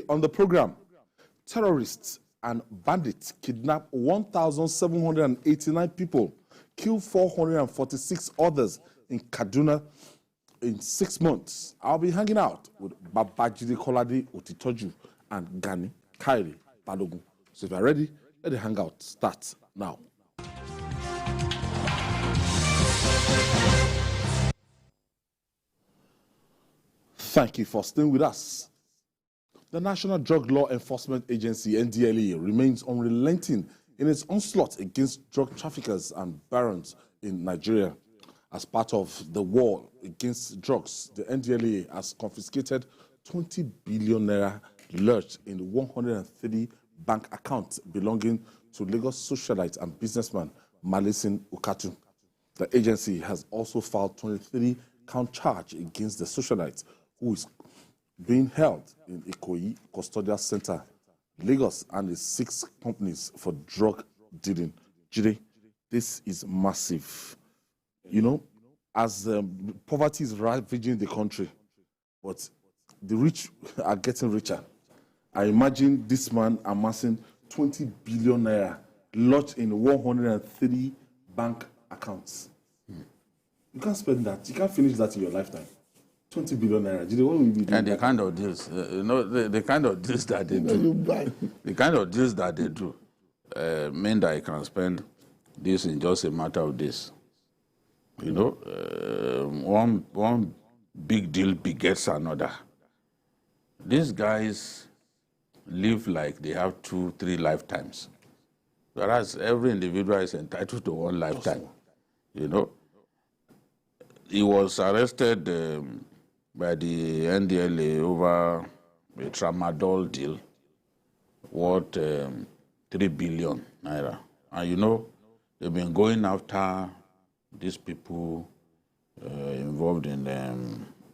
on the program, terrorists and bandits kidnapped 1,789 people, killed 446 others in Kaduna in 6 months. I'll be hanging out with Babajide Kolade Otitoju and Gani Kairi Balogun. So if you're ready, let the hangout start now. Thank you for staying with us. The National Drug Law Enforcement Agency, NDLEA, remains unrelenting in its onslaught against drug traffickers and barons in Nigeria. As part of the war against drugs, the NDLEA has confiscated 20 billion naira lurched in 130 bank accounts belonging to Lagos socialite and businessman Malisin Ukatu. The agency has also filed 23 count charge against the socialite, who is being held in Ikoyi Custodial Center, Lagos, and its 6 companies for drug dealing. Jide, this is massive. You know, as poverty is ravaging the country, but the rich are getting richer. I imagine this man amassing 20 billion naira lodged in 103 bank accounts. You can't spend that. You can't finish that in your lifetime. 20 billion naira. What will you be doing? And the kind of deals, the kind of deals that they do, the kind of deals that they do, mean that I can spend this in just a matter of days. You know, one big deal begets another. These guys live like they have 2-3 lifetimes, whereas every individual is entitled to one lifetime. You know, he was arrested by the NDLA over a tramadol deal worth 3 billion naira. And you know, they've been going after these people involved in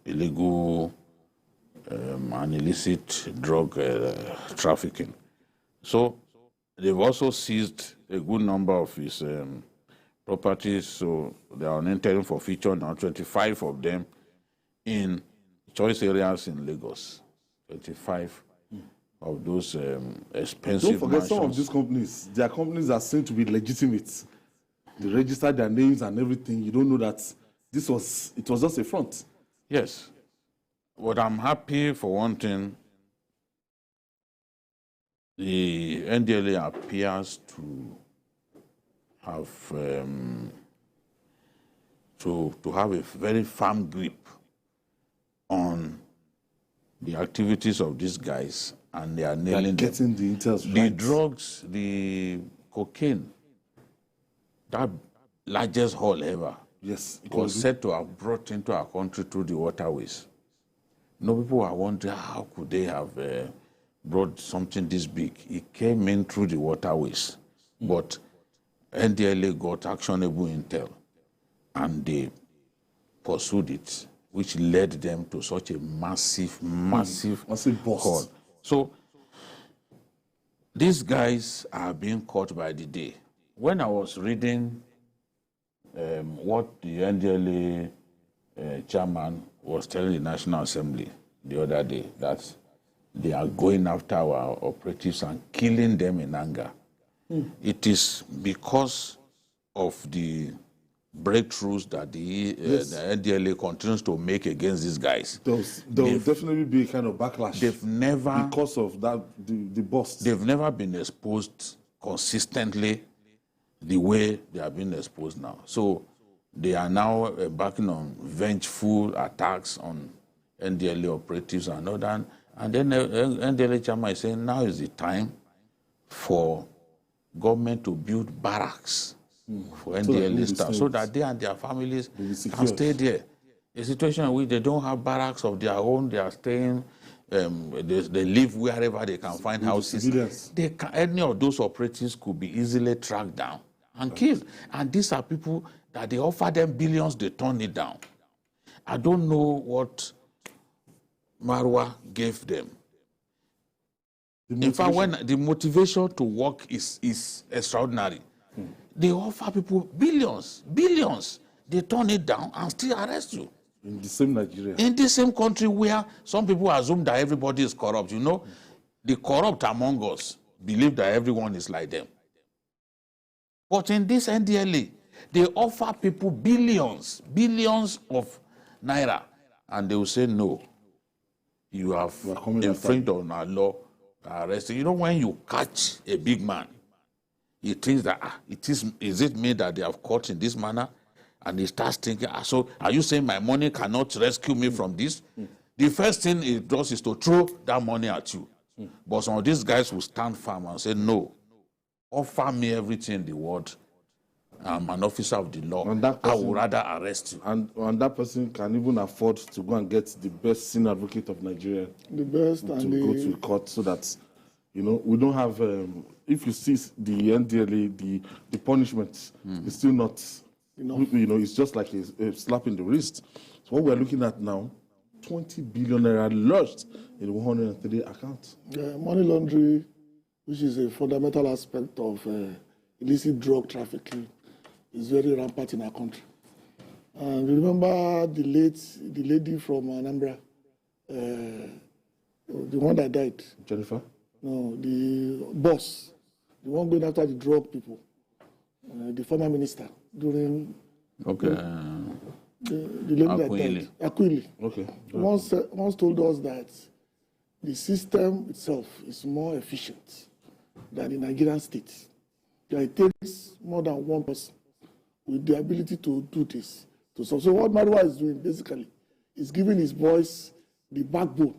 illegal and illicit drug trafficking. So they've also seized a good number of his properties, so they are on interim forfeiture now, 25 of them in choice areas in Lagos. 25 of those expensive Don't forget mansions. Some of these companies, their companies are seen to be legitimate. They register their names and everything. You don't know that it was just a front. Yes. But I'm happy for one thing. The NDLA appears to have to have a very firm grip on the activities of these guys, and they are nailing getting the intel the right. drugs, the cocaine, that largest haul ever, Yes, was said to have brought into our country through the waterways. No, people are wondering how could they have brought something this big. It came in through the waterways, but NDLA got actionable intel, and they pursued it, which led them to such a massive bust. haul. So these guys are being caught by the day. When I was reading what the NDLA chairman was telling the National Assembly the other day, that they are going after our operatives and killing them in anger. It is because of the breakthroughs that the NDLA continues to make against these guys. There will definitely be a kind of backlash. They've never, because of that, the bust. They've never been exposed consistently the way they are being exposed now. So they are now embarking on vengeful attacks on NDLA operatives and all that. And then NDLA chairman is saying now is the time for government to build barracks for NDLA staff so that they and their families can stay there. A situation in which they don't have barracks of their own, they are staying, they live wherever they can find houses. They can, any of those operatives could be easily tracked down and killed. And these are people that they offer them billions, they turn it down. I don't know what Marwa gave them. In fact, when the motivation to work is extraordinary, they offer people billions, they turn it down and still arrest you. In the same Nigeria. In the same country where some people assume that everybody is corrupt, you know. The corrupt among us believe that everyone is like them. But in this NDLA, they offer people billions of naira, and they will say, no, you have infringed on our law, arrested. You know, when you catch a big man, he thinks that, is it me that they have caught in this manner? And he starts thinking, so are you saying my money cannot rescue me from this? The first thing it does is to throw that money at you. But some of these guys will stand firm and say, no, offer me everything in the world. I'm an officer of the law. I would rather arrest you. And that person can even afford to go and get the best senior advocate of Nigeria. The best. To go to court so that, you know, we don't have, if you see the NDLA, the punishment is still not, you know, it's just like a slap in the wrist. So what we're looking at now, 20 billion naira lodged in 103 accounts. Money laundering, which is a fundamental aspect of illicit drug trafficking, is very rampant in our country. And remember the lady from Anambra, the one that died. Jennifer? No, the boss, the one going after the drug people, the former minister during. Okay. The lady that died, Aquili. Okay. Once told us that the system itself is more efficient than the Nigerian state. That it takes more than one person with the ability to do this. So what Marwa is doing basically is giving his boys the backbone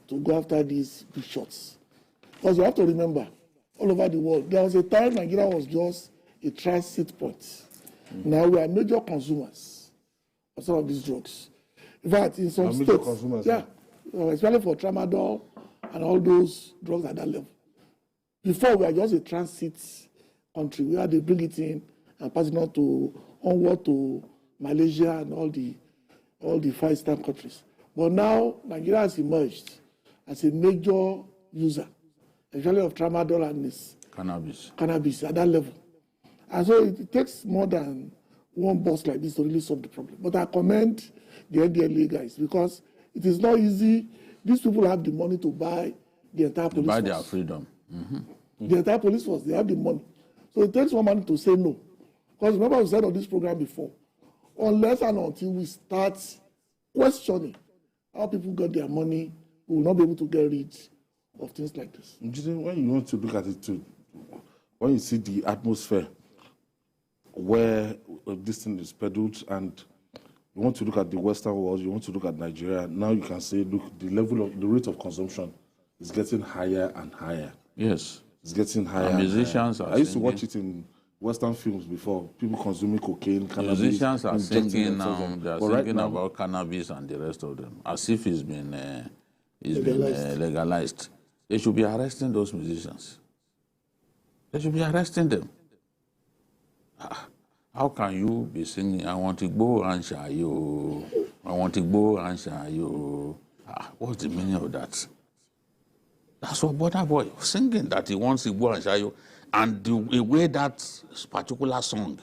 to go after these big shots. Because you have to remember, all over the world, there was a time Nigeria was just a transit point. Now we are major consumers of some of these drugs. In fact, in some states, especially for tramadol and all those drugs at that level. Before, we were just a transit country where they bring it in and pass it onward to Malaysia and all the Far Eastern countries. But now Nigeria has emerged as a major user, especially of tramadol and this cannabis at that level. And so it takes more than one boss like this to really solve the problem. But I commend the NDLA guys because it is not easy. These people have the money to buy the entire police force. Buy their freedom. The entire police force, they have the money. So it takes one man to say no. Because remember we said on this program before, unless and until we start questioning how people got their money, we will not be able to get rid of things like this. When you want to look at it too, when you see the atmosphere where this thing is peddled and you want to look at the Western world, you want to look at Nigeria, now you can say, look, the rate of consumption is getting higher and higher. Yes. It's getting higher. And musicians are I used to watch it in Western films before, people consuming cocaine, cannabis. Musicians are singing now, they are singing about cannabis and the rest of them, as if it's been legalized. They should be arresting those musicians. They should be arresting them. How can you be singing, I want to go and share you, I want to go and share you? What's the meaning of that? That's what Burna Boy was singing, that he wants to go and share you. And the way that particular song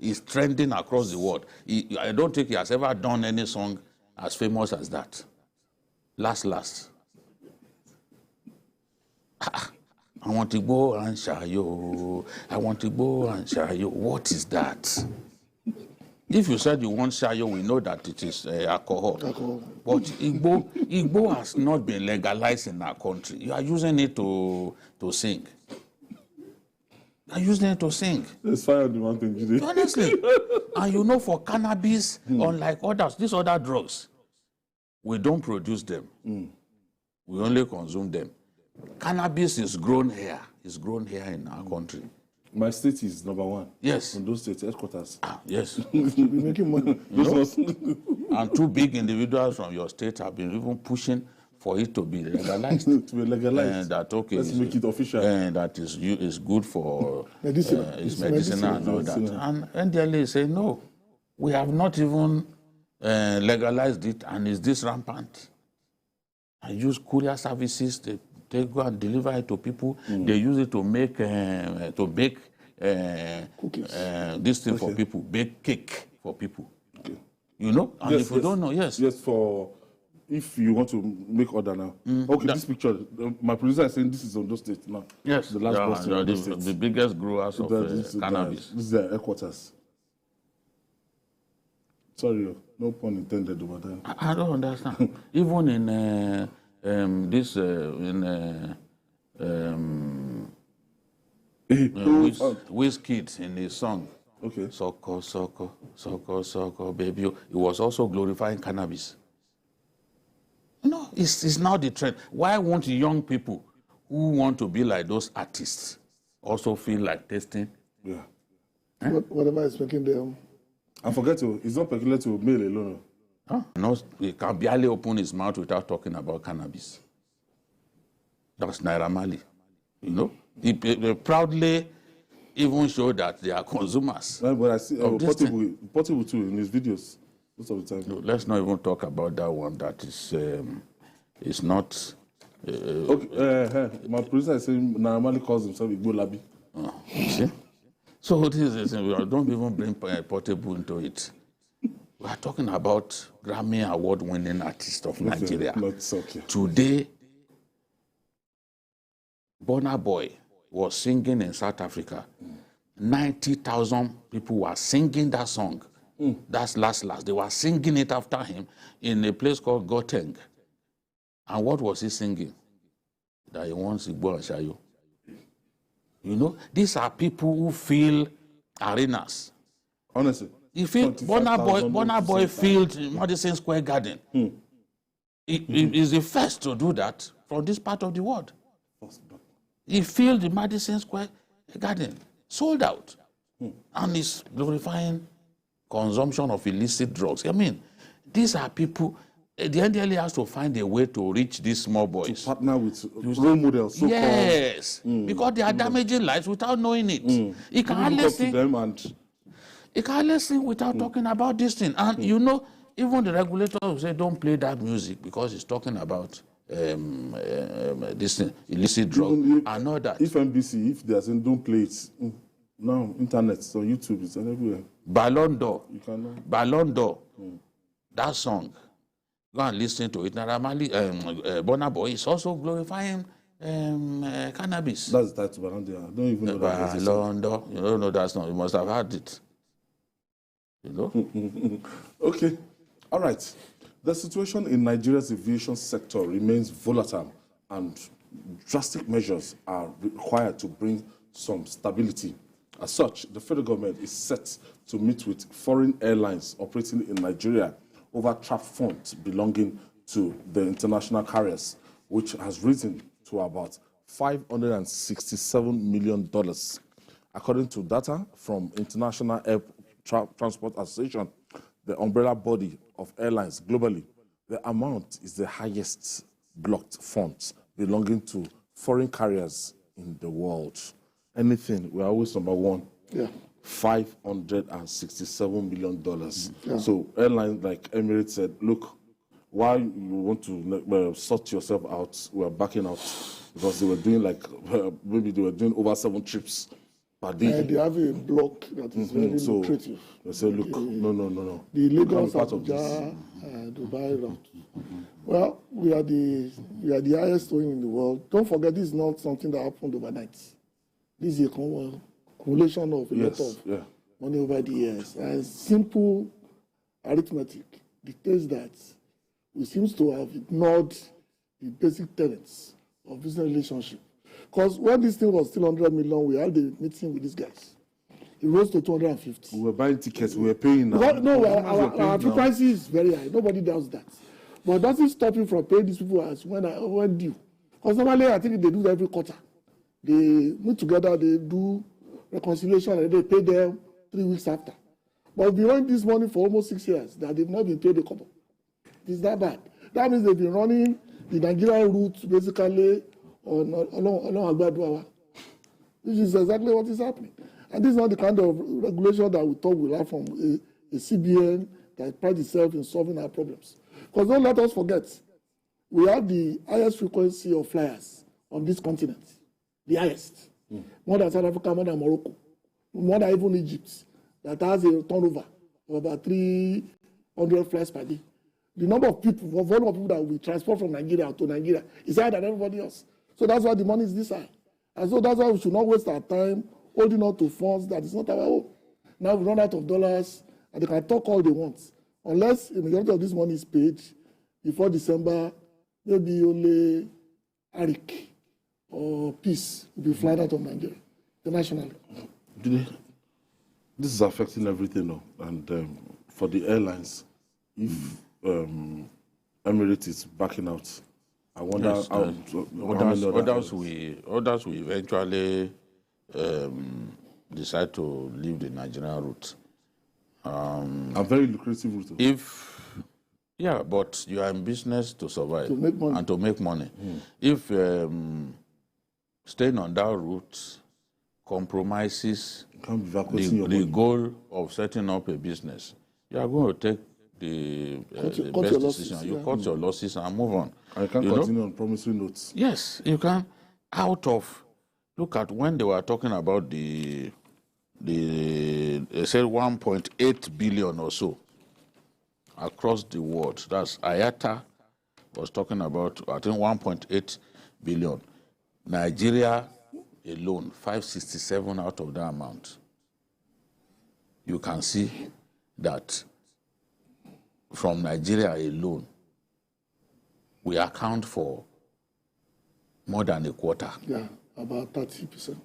is trending across the world, I don't think he has ever done any song as famous as that. Last. I want to go and share you. I want to go and share you. What is that? If you said you want shayo, we know that it is alcohol. But Igbo has not been legalized in our country. You are using it to sing. You are using it to sing. There's fire on the mountain, Judy. Honestly. And you know, for cannabis, unlike others, these other drugs, we don't produce them. We only consume them. Cannabis is grown here. It's grown here in our country. My state is number one. Yes. In those states, headquarters. Yes. We're making money. And two big individuals from your state have been even pushing for it to be legalized. To be legalized. And that, okay. Let's make it official. And that is good for medicinal. It's medicinal and all that. And NDLA say, no, we have not even legalized it, and is this rampant? I use courier services. They go and deliver it to people. They use it to make bake this thing for people, bake cake for people. Okay. You know, and yes, if you don't know, yes. Yes, for if you want to make order now. Okay, this picture, my producer is saying this is Ondo State now. Yes, the last bus in Ondo State. The biggest growers of cannabis. This is their headquarters. Sorry, no pun intended over there. I don't understand. Even in Wizkid in his song, okay, Soko, Soko, Soko, Soko, baby, he was also glorifying cannabis. No, it's now the trend. Why won't young people who want to be like those artists also feel like tasting? Yeah. Whatever is making them. And forget to, it's not peculiar to male alone. Huh? No, he can barely open his mouth without talking about cannabis. That's Naira Marley. You know? They proudly even show that they are consumers. Yeah, but I see Portable too in his videos most of the time. No, let's not even talk about that one. That is not. Okay, my producer is saying Naira Marley calls himself Igbo Labi. You see? So this is, we don't even bring Portable into it. We are talking about Grammy Award-winning artist of Nigeria. Okay. Today, Burna Boy was singing in South Africa. 90,000 people were singing that song. That's last. They were singing it after him in a place called Gauteng. And what was he singing? That he wants Igbo and Shayo. You know, these are people who fill arenas. Honestly. You feel Burna Boy filled Madison Square Garden. He is the first to do that from this part of the world. He filled the Madison Square Garden, sold out, and is glorifying consumption of illicit drugs. I mean, these are people. The NDLA has to find a way to reach these small boys. To partner with role models. Yes, because they are damaging lives without knowing it. You can hardly sing without talking about this thing. And you know, even the regulators will say, don't play that music because it's talking about this thing, illicit drug. I know that. If NBC, if they are saying don't play it, now internet, it's on YouTube, it's everywhere. Ballon d'Or. You cannot. Ballon d'Or. That song. Go and listen to it. Burna Boy is also glorifying cannabis. That's the title, Ballon d'Or. I don't even know that. Ballon d'Or. You don't know that's not. You must have heard it. You know? Okay. All right. The situation in Nigeria's aviation sector remains volatile, and drastic measures are required to bring some stability. As such, the federal government is set to meet with foreign airlines operating in Nigeria over trap funds belonging to the international carriers, which has risen to about $567 million. According to data from International Air Transport Association, the umbrella body of airlines globally, the amount is the highest blocked funds belonging to foreign carriers in the world. Anything, we're always number one. Yeah. $567 million. So airlines like Emirates said, look, while you want to sort yourself out, we're backing out, because they were doing maybe they were doing over 7 trips per day. They have a block that is very lucrative. They say, look, no. The Lagos Abuja Dubai route. Well, we are the highest owing in the world. Don't forget, this is not something that happened overnight. This is a accumulation of a lot of money over the years. And simple arithmetic dictates that we seem to have ignored the basic tenets of business relationship. Because when this thing was still 100 million, we had a meeting with these guys. It rose to 250. We were buying tickets, we were paying now. Our frequency is very high. Nobody does that. But it doesn't stop you from paying these people as when due. Because normally, I think they do that every quarter. They meet together, they do reconciliation, and they pay them 3 weeks after. But we've been running this money for almost 6 years that they've not been paid a couple. It's that bad. That means they've been running the Nigerian route basically on Agbaduawa. This is exactly what is happening. And this is not the kind of regulation that we thought we'll have from a CBN that prides itself in solving our problems. Because don't let us forget, we have the highest frequency of flyers on this continent. The highest. More than South Africa, more than Morocco, more than even Egypt, that has a turnover of about 300 flights per day. The number of people, volume of people that we transport from Nigeria to Nigeria is higher than everybody else. So that's why the money is this high. And so that's why we should not waste our time holding on to funds that is not our own. Now we run out of dollars and they can talk all they want. Unless a majority of this money is paid before December, maybe only Arik or Peace will be flying out of Nigeria internationally. This is affecting everything now. And for the airlines, if Emirates is backing out, I wonder Yes, others will eventually decide to leave the Nigerian route. A very lucrative route. But you are in business to survive To make money. and to make money. If staying on that route compromises Can't be evacuating your the money. goal of setting up a business, you are going to take the Cut your best losses, decision. You yeah. cut your losses and move on. I can't You know? continue on promissory notes. Yes, you can. Look at when they were talking about they said 1.8 billion or so across the world. That's IATA was talking about, I think 1.8 billion. Nigeria alone, 567 out of that amount. You can see that from Nigeria alone, we account for more than a quarter. Yeah, about 30%.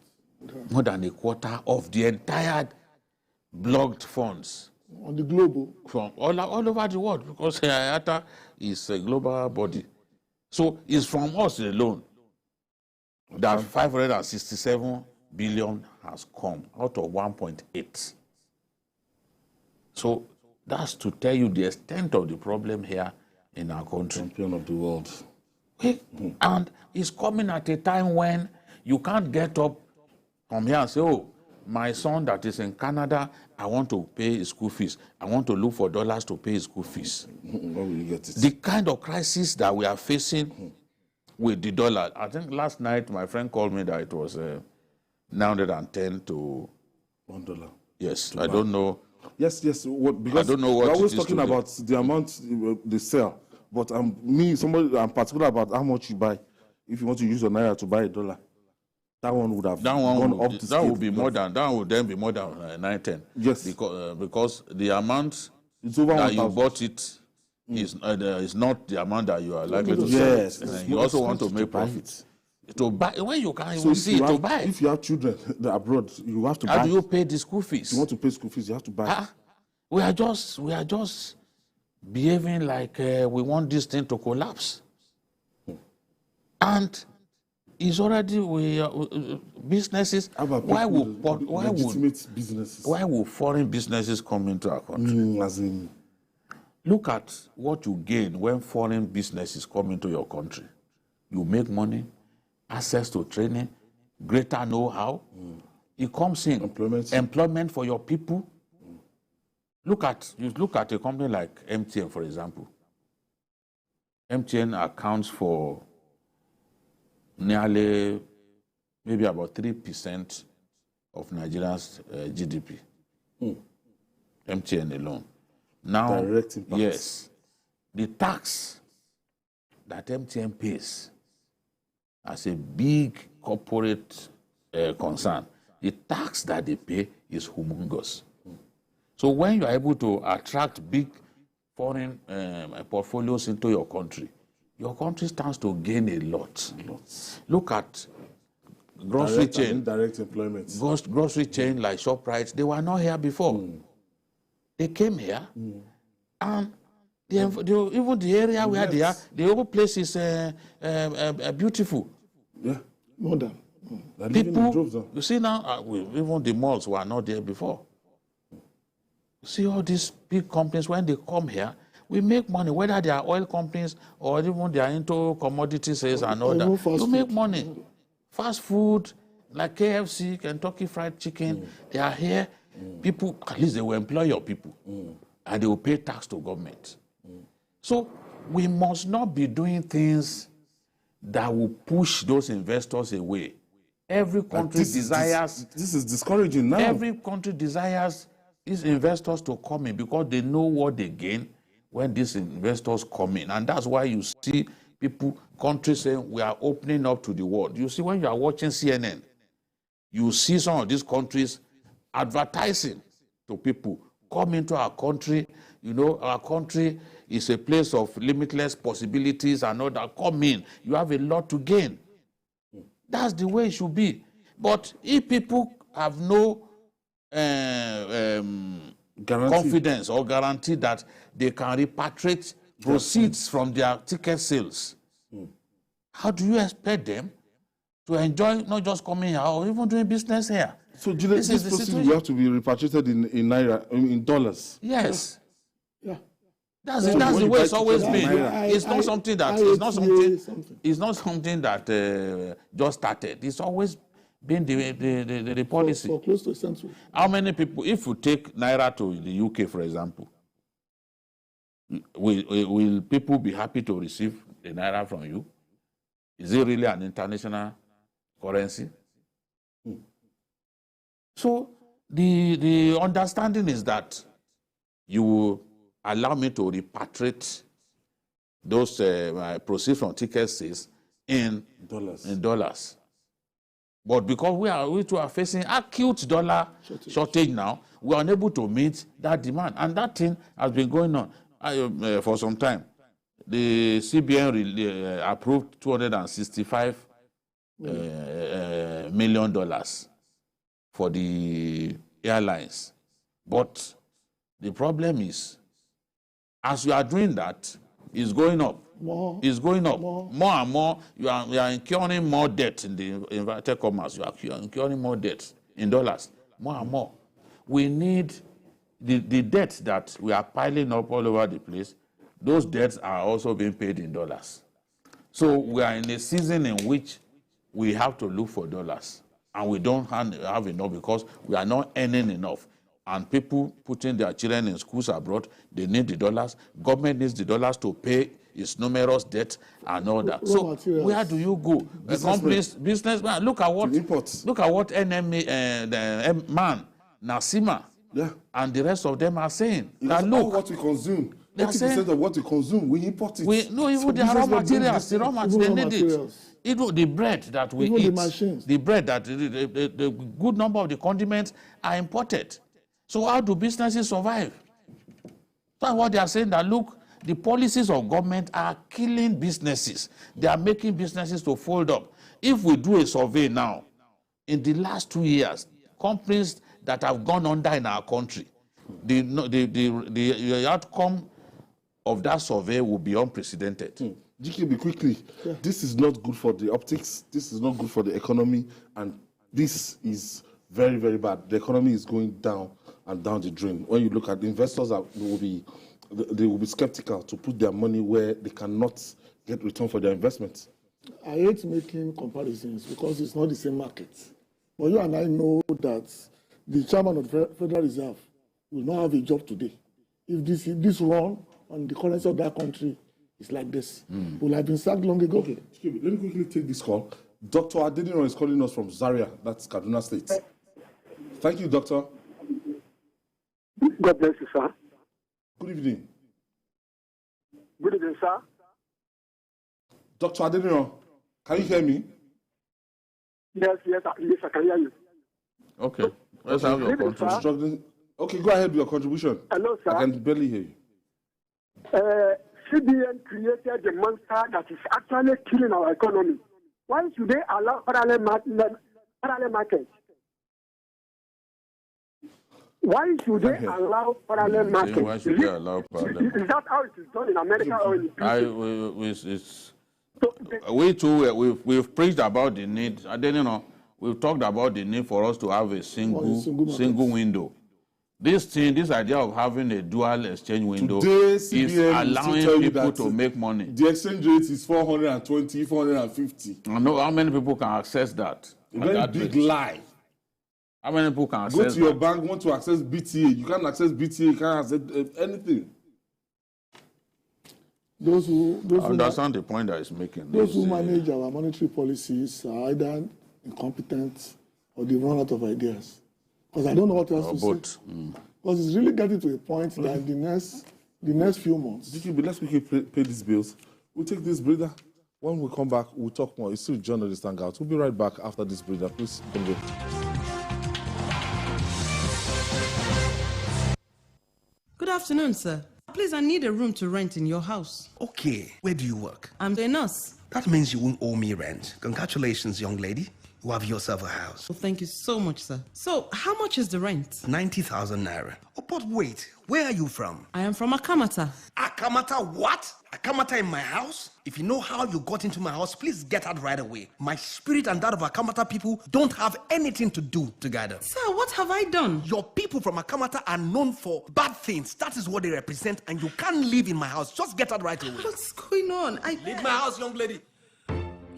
More than a quarter of the entire blocked funds On the global, from all over the world, because IATA is a global body. So it's from us alone that 567 billion has come out of 1.8. So that's to tell you the extent of the problem here in our country. Champion of the world. And it's coming at a time when you can't get up from here and say, oh, my son that is in Canada, I want to pay his school fees. I want to look for dollars to pay his school fees. Where will you get it? The kind of crisis that we are facing with the dollar. I think last night my friend called me that it was 910 to $1. yes. I don't know. Yes. Because I don't know what we're always it is talking today. about the amount they sell. But I'm particular about how much you buy. If you want to use your naira to buy $1, that one would have gone up the that scale. would be more than that would then be more than 910. Yes. Because the amount It's over that you 1,000. bought it is not the amount that you are likely to Yes. sell it. It's And you more also want to expensive make to buy profit. To buy when you can So even if see you to have- buy. If you have children abroad, you have to How buy. do you pay the school fees? If you want to pay school fees, you have to buy. We are just behaving like we want this thing to collapse. And it's already businesses. How about Why people, would legitimate businesses? why would foreign businesses come into our country? As in, Look at what you gain when foreign businesses come into your country. You make money, access to training, greater know-how. It comes in employment for your people. Look at a company like MTN, for example. MTN accounts for nearly maybe about 3% of Nigeria's GDP. MTN alone. Now, Direct impact. yes, the tax that MTN pays as a big corporate concern, the tax that they pay is humongous. So when you are able to attract big foreign portfolios into your country stands to gain a lot. Look at grocery direct and chain. indirect employment. Grocery chain like ShopRite, they were not here before. They came here, and even the area where they are, the whole place is beautiful. Yeah. modern. They're living in droves People, now. you see now, even the malls were not there before. See all these big companies, when they come here, we make money, whether they are oil companies or even they are into commodity sales and all even that. fast You make food. money. Fast food, like KFC, Kentucky Fried Chicken, they are here. People, at least they will employ your people. And they will pay tax to government. So we must not be doing things that will push those investors away. Every country desires... This is discouraging now. Every country desires these investors to come in because they know what they gain when these investors come in. And that's why you see people, countries saying we are opening up to the world. You see, when you are watching CNN, you see some of these countries advertising to people, come into our country. You know, our country is a place of limitless possibilities and all that. Come in, you have a lot to gain. That's the way it should be. But if people have no confidence or guarantee that they can repatriate proceeds from their ticket sales, how do you expect them to enjoy not just coming here or even doing business here? So this proceeds will have to be repatriated in naira, in dollars. Yes. Yeah. That's the way it's always been. It's not something that just started. It's always been the policy. For close to a century. How many people, if you take naira to the UK, for example, will people be happy to receive the naira from you? Is it really an international currency? So the understanding is that you will allow me to repatriate those proceeds from ticket sales in dollars. But because we too are facing acute dollar shortage now, we are unable to meet that demand. And that thing has been going on for some time. The CBN approved $265 million for the airlines. But the problem is, as you are doing that, it's going up. It's going up. More and more. You are incurring more debt in the inverted commas. You are incurring more debt in dollars. More and more. We need the debt that we are piling up all over the place. Those debts are also being paid in dollars. So we are in a season in which we have to look for dollars. And we don't have enough because we are not earning enough. And people putting their children in schools abroad, they need the dollars. Government needs the dollars to pay its numerous debt and all that. So where do you go? Businessman, look at what NMA, the man, Nasima, and the rest of them are saying. That's all what we consume. 80% of what we consume, we import it. Even the raw materials, they need it. Even the bread that we eat, the bread that the good number of the condiments are imported. So how do businesses survive? That's what they are saying, that look, the policies of government are killing businesses. They are making businesses to fold up. If we do a survey now, in the last 2 years, companies that have gone under in our country, the outcome of that survey will be unprecedented. GKB, quickly, this is not good for the optics, this is not good for the economy, and this is very, very bad. The economy is going down and down the drain. When you look at the investors, they will be skeptical to put their money where they cannot get return for their investments. I hate making comparisons because it's not the same market. But you and I know that the chairman of the Federal Reserve will not have a job today. If this run on the currency of that country is like this, will have been sacked long ago. Okay, let me quickly take this call. Dr. Adeniran is calling us from Zaria, that's Kaduna State. Thank you, Doctor. God bless you, sir. Good evening. Good evening, sir. Dr. Adeniran, can you hear me? Yes, I can hear you. Okay. Let's have your contribution. Okay, go ahead with your contribution. Hello, sir. I can barely hear you. CBN created a monster that is actually killing our economy. Why should they allow parallel market? Why should they allow parallel market? Why should they allow parallel? Is that how it is done in America or in the we too, we've preached about the need. We've talked about the need for us to have a single window. This idea of having a dual exchange window is allowing people to make money. The exchange rate is 420, 450. I know how many people can access that. A very big lie. How many people can access that? Go to your bank, want to access BTA. You can't access BTA, you can't access anything. Those who understand the point that he's making. Those who manage our monetary policies are either incompetent or they run out of ideas. Because I don't know what else to say. Because it's really getting to a point that the next the next few months. DKB, let's quickly pay these bills. We'll take this breather. When we come back, we'll talk more. It's still Journalist Hangout. We'll be right back after this breather. Please don't go. Good afternoon, sir. Please, I need a room to rent in your house. Okay, where do you work? I'm a nurse. That means you won't owe me rent. Congratulations, young lady. You have yourself a house. Well, thank you so much, sir. So, how much is the rent? 90,000 naira. Oh, but wait, where are you from? I am from Akamata. Akamata what? Akamata in my house? If you know how you got into my house, please get out right away. My spirit and that of Akamata people don't have anything to do together. Sir, what have I done? Your people from Akamata are known for bad things. That is what they represent, and you can't live in my house. Just get out right away. What's going on? Leave my house, young lady.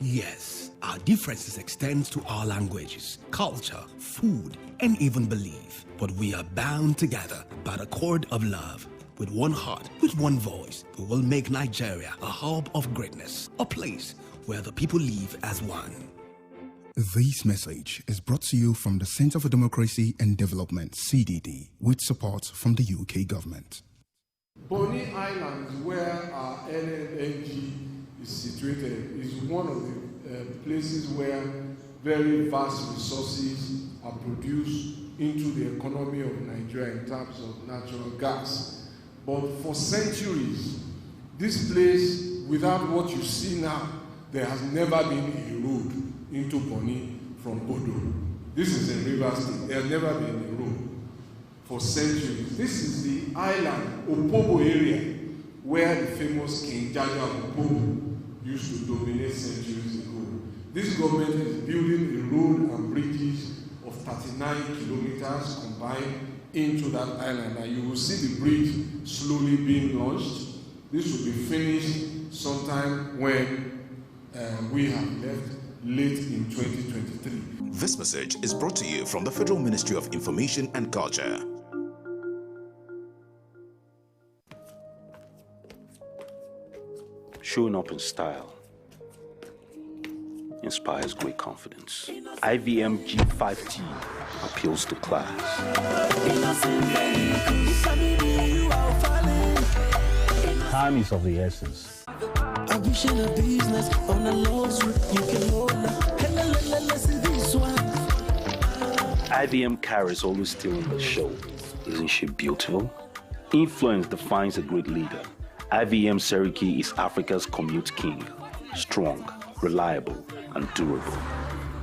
Yes, our differences extend to our languages, culture, food, and even belief. But we are bound together by the cord of love. With one heart, with one voice, we will make Nigeria a hub of greatness, a place where the people live as one. This message is brought to you from the Center for Democracy and Development, CDD, with support from the UK government. Bonny Island, where our NNNG is situated, is one of the places where very vast resources are produced into the economy of Nigeria in terms of natural gas. But for centuries, this place, without what you see now, there has never been a road into Bonny from Bodo. This is a river state. There has never been a road for centuries. This is the island, Opobo area, where the famous King Jaja Opobo used to dominate centuries ago. This government is building a road and bridges of 39 kilometers combined into that island, and you will see the bridge slowly being launched. This will be finished sometime when we have left late in 2023. This message is brought to you from the Federal Ministry of Information and Culture. Showing up in style inspires great confidence. IVM G5T appeals to class. Time is of the essence. IVM carries always stealing the show. Isn't she beautiful? Influence defines a great leader. IVM Seriki is Africa's commute king. Strong, reliable, and durable.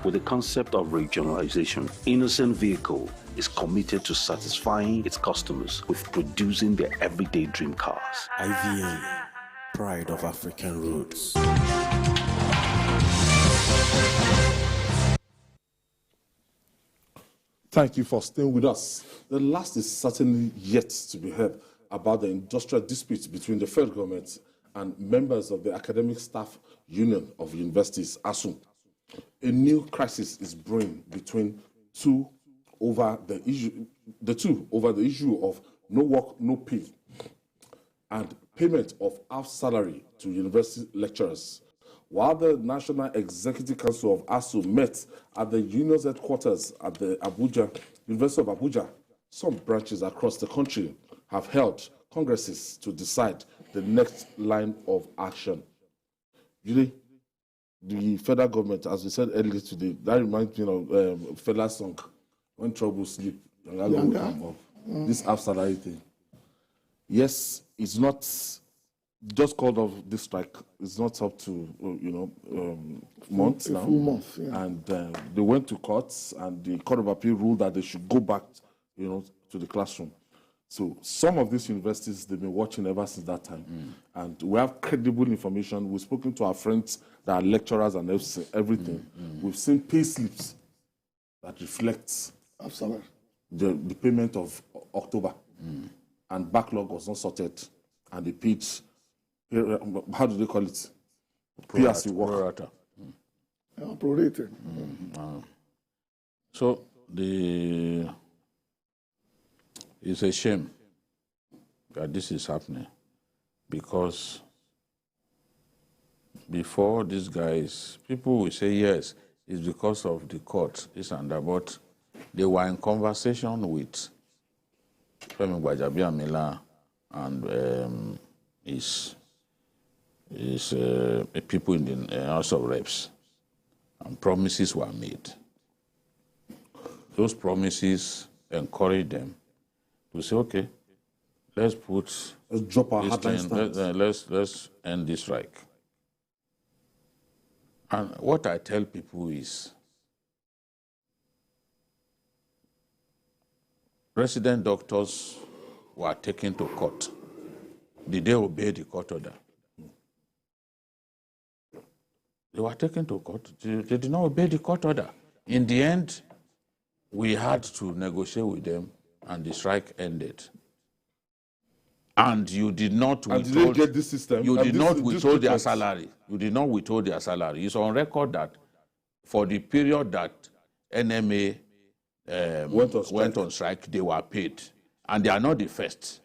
With the concept of regionalization, Innocent Vehicle is committed to satisfying its customers with producing their everyday dream cars. IVM, pride of African roots. Thank you for staying with us. The last is certainly yet to be heard about the industrial dispute between the federal government and members of the Academic Staff Union of Universities, ASUU. A new crisis is brewing between the two over the issue of no work, no pay, and payment of half salary to university lecturers. While the National Executive Council of ASUU met at the union's headquarters at the University of Abuja, some branches across the country have held congresses to decide the next line of action. Really, the federal government, as we said earlier today, that reminds me of Fela's song, When Trouble Sleep, this half salary thing. Yes, it's not just called off this strike. It's not up to months now. A full month, yeah. And they went to courts, and the Court of Appeal ruled that they should go back, to the classroom. So some of these universities, they've been watching ever since that time. And we have credible information. We've spoken to our friends that are lecturers and everything. We've seen pay slips that reflect the payment of October. And backlog was not sorted. And they paid, how do they call it? PRC work. Prorated. So it's a shame that this is happening, because before these guys, people will say, yes, it's because of the court, this and that, but they were in conversation with Femi Gbajabiamila and people in the House of Reps, and promises were made. Those promises encourage them to say, okay, let's drop our hardline stance. Let's end this strike. And what I tell people is, resident doctors were taken to court. Did they obey the court order? They were taken to court. They did not obey the court order. In the end, we had to negotiate with them, and the strike ended. And you did not withhold. Did they get this system? You did not withhold their salary. You did not withhold their salary. It's on record that for the period that NMA went on strike, they were paid. And they are not the first.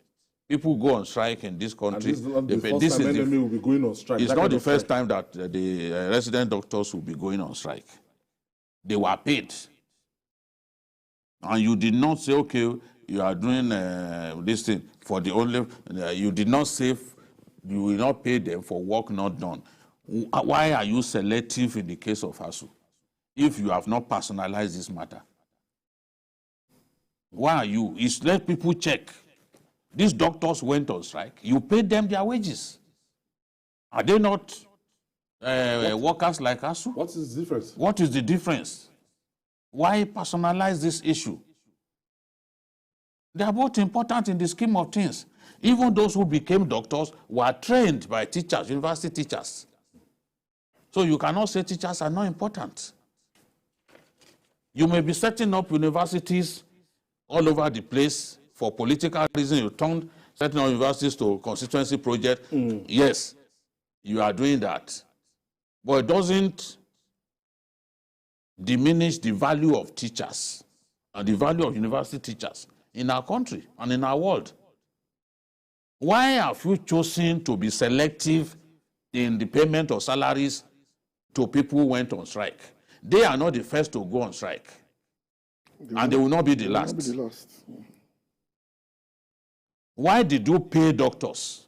People go on strike in this country. This is not the first time NMA will be going on strike. It's not the first time that the resident doctors will be going on strike. They were paid. And you did not say, okay, you are doing this thing for the only, you did not say you will not pay them for work not done. Why are you selective in the case of ASUU if you have not personalized this matter? Why are you? It's let people check. These doctors went on strike. You paid them their wages. Are they not workers like ASUU? What is the difference? What is the difference? Why personalize this issue? They are both important in the scheme of things. Even those who became doctors were trained by teachers, university teachers. So you cannot say teachers are not important. You may be setting up universities all over the place for political reasons. You turned setting up universities to constituency project. Yes, you are doing that. But it doesn't diminish the value of teachers and the value of university teachers in our country and in our world. Why have you chosen to be selective in the payment of salaries to people who went on strike? They are not the first to go on strike. And they will not be the last. Why did you pay doctors?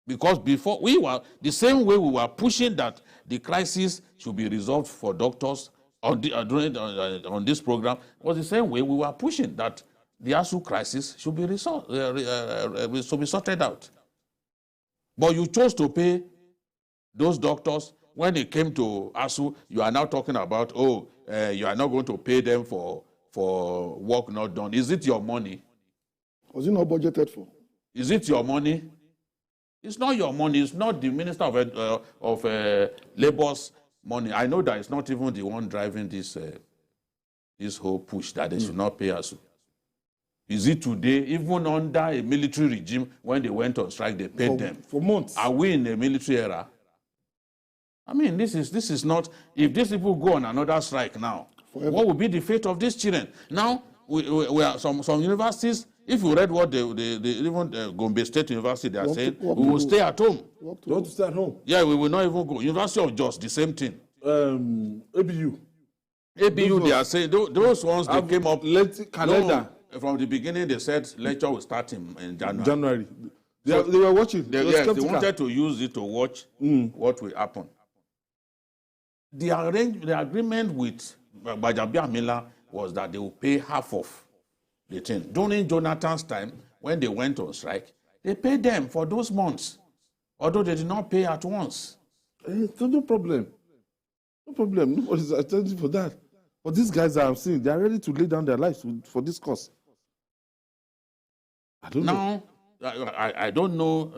Because before, we were the same way we were pushing that the crisis should be resolved for doctors on this program, was the same way we were pushing that the ASUU crisis should be resolved, should be sorted out. But you chose to pay those doctors. When it came to ASUU, you are now talking about, you are not going to pay them for work not done. Is it your money? Was it not budgeted for? Is it your money? It's not your money. It's not the Minister of Labor's money. I know that it's not even the one driving this whole push that they should not pay ASUU. Is it today, even under a military regime, when they went on strike, they paid them? For months. Are we in a military era? I mean, this is not, if these people go on another strike now, forever, what will be the fate of these children? Now, we are some universities, if you read what even Gombe State University, they are saying, we will stay at home. You want to stay at home? Yeah, we will not even go. University of Jos, the same thing. ABU. ABU, they are saying, those ones, they came up. Calendar. No, from the beginning, they said lecture will start in January. They were watching. They wanted to use it to watch what will happen. The agreement with Gbajabiamila was that they will pay half of the thing. During Jonathan's time, when they went on strike, they paid them for those months, although they did not pay at once. No problem. No problem. Nobody's attending for that. But these guys that I'm seeing, they are ready to lay down their lives for this cause. I don't know. I don't know.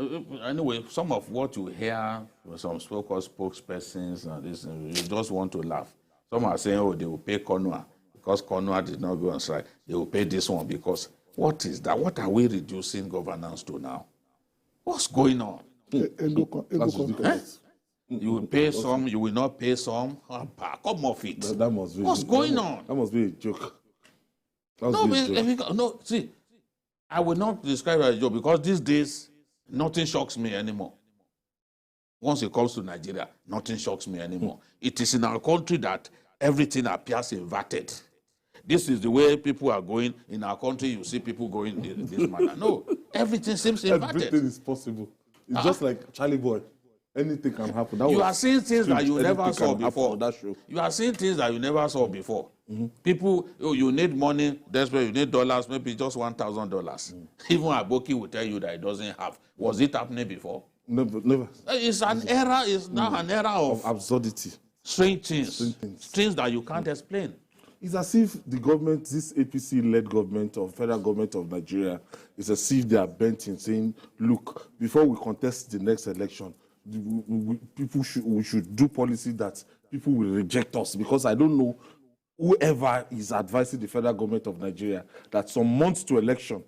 Anyway, some of what you hear from some so-called spokespersons and this, you just want to laugh. Some are saying, they will pay Konwa because Konwa did not go on strike. They will pay this one because what is that? What are we reducing governance to now? What's going on? You will pay some, you will not pay some. Come off it. That must be. What's going on? That must be a joke. No, see, I will not describe it as a joke because these days, nothing shocks me anymore. Once it comes to Nigeria, nothing shocks me anymore. It is in our country that everything appears inverted. This is the way people are going. In our country, you see people going in this manner. No, Everything seems inverted. Everything is possible. It's just like Charlie Boy. Anything can happen. You are seeing things that you never saw before. That show. You are seeing things that you never saw before. People, you need money, that's why you need dollars, maybe just $1,000. Even Aboki will tell you that it doesn't have. Was it happening before? Never. It's an era, it's now an era of absurdity. Strange things that you can't explain. It's as if the government, this APC-led government or federal government of Nigeria, is as if they are bent in saying, look, before we contest the next election, we should do policy that people will reject us, because I don't know whoever is advising the federal government of Nigeria that some months to election.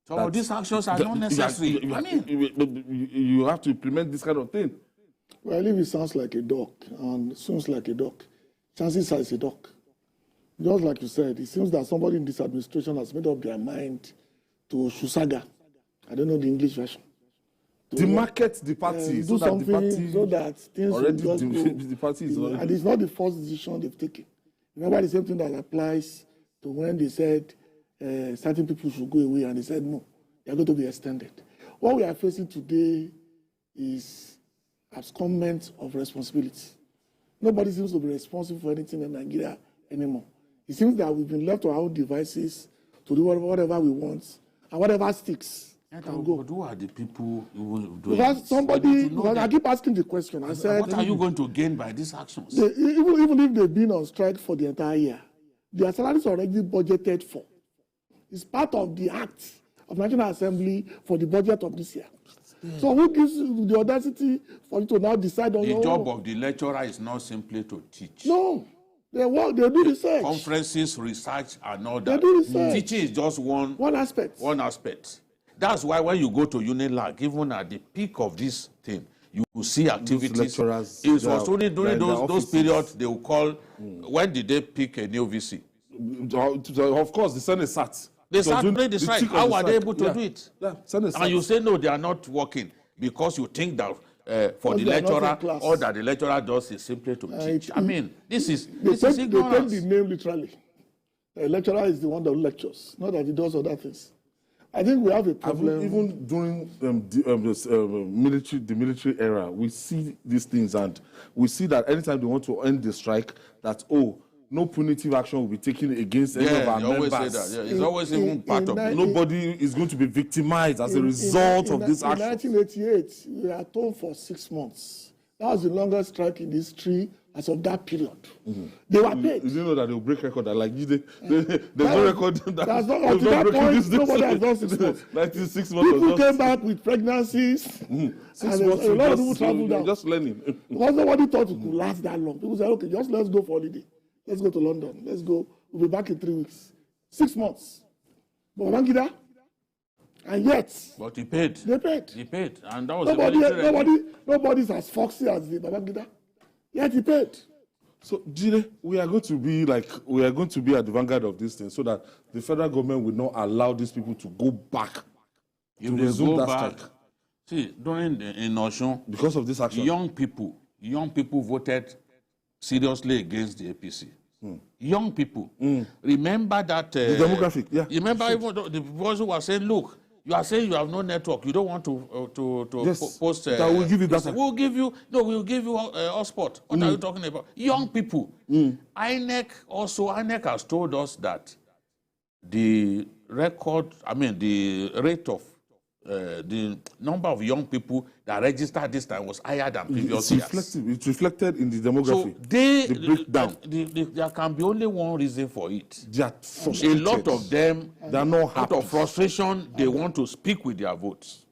Some of these actions are not necessary. You have to implement this kind of thing. Well, if it sounds like a duck and seems like a duck, chances are it's a duck. Just like you said, it seems that somebody in this administration has made up their mind to Shusaga. I don't know the English version. Demarket the party, do something so that things already will just go. The party is already. And it's not the first decision they've taken. Remember the same thing that applies to when they said certain people should go away, and they said no, they are going to be extended. What we are facing today is abscondment of responsibility. Nobody seems to be responsible for anything in Nigeria anymore. It seems that we've been left to our own devices to do whatever we want, and whatever sticks. But who are the people who doing because somebody, because I keep asking the question. I said, what are you going to gain by these actions? Even if they've been on strike for the entire year, their salaries are already budgeted for. It's part of the act of National Assembly for the budget of this year. Yeah. So who gives you the audacity for you to now decide on your own? The job of the lecturer is not simply to teach. No. They work, they do research. Conferences, research, and all that. They do research. Teaching is just one aspect. One aspect. That's why when you go to Unilag, even at the peak of this thing, you will see activities. It was only during those periods they will call, when did they pick a new VC? Of course, the Senate sat. They start doing the strike. How are they able to do it? Yeah, Senate and you say, no, they are not working because you think that for the lecturer, all that the lecturer does is simply to teach. I mean, this is ignorance. They take the name literally. The lecturer is the one that lectures, not that he does other things. I think we have a problem. Even during the military era, we see these things, and we see that anytime they want to end the strike, that no punitive action will be taken against any of our members. Always say that. It's always even part of it. Nobody is going to be victimized as a result of this action. In 1988, we were told for 6 months. That was the longest strike in history as of that period. They were paid. You didn't know that they will break record. Like there's no record. That's not up to that point. Nobody has done 6 months. 96 months. People came back with pregnancies. 6 months. A lot of people traveled out. Just learning. Because nobody thought it could last that long. People said, okay, just let's go for holiday. Let's go to London. Let's go. We'll be back in 3 weeks. 6 months. But Babangida, and yet. But he paid. They paid. He paid. And that was nobody's as foxy as the Babangida. Yet he paid. So, Jide, we are going to be at the vanguard of this thing so that the federal government will not allow these people to go back to resume that strike. See, in Osun, because of this action, young people voted seriously against the APC. Young people. Remember that... the demographic, yeah. You remember even the people who were saying, look, you are saying you have no network. You don't want to post... that will give you data. We'll give you hotspot. What are you talking about? Young people. INEC has told us that the rate of the number of young people that registered this time was higher than previous years. It's reflected in the demography. So the breakdown. There can be only one reason for it. They are frustrated. A lot of them, they are not happy. Out of frustration, they want to speak with their votes.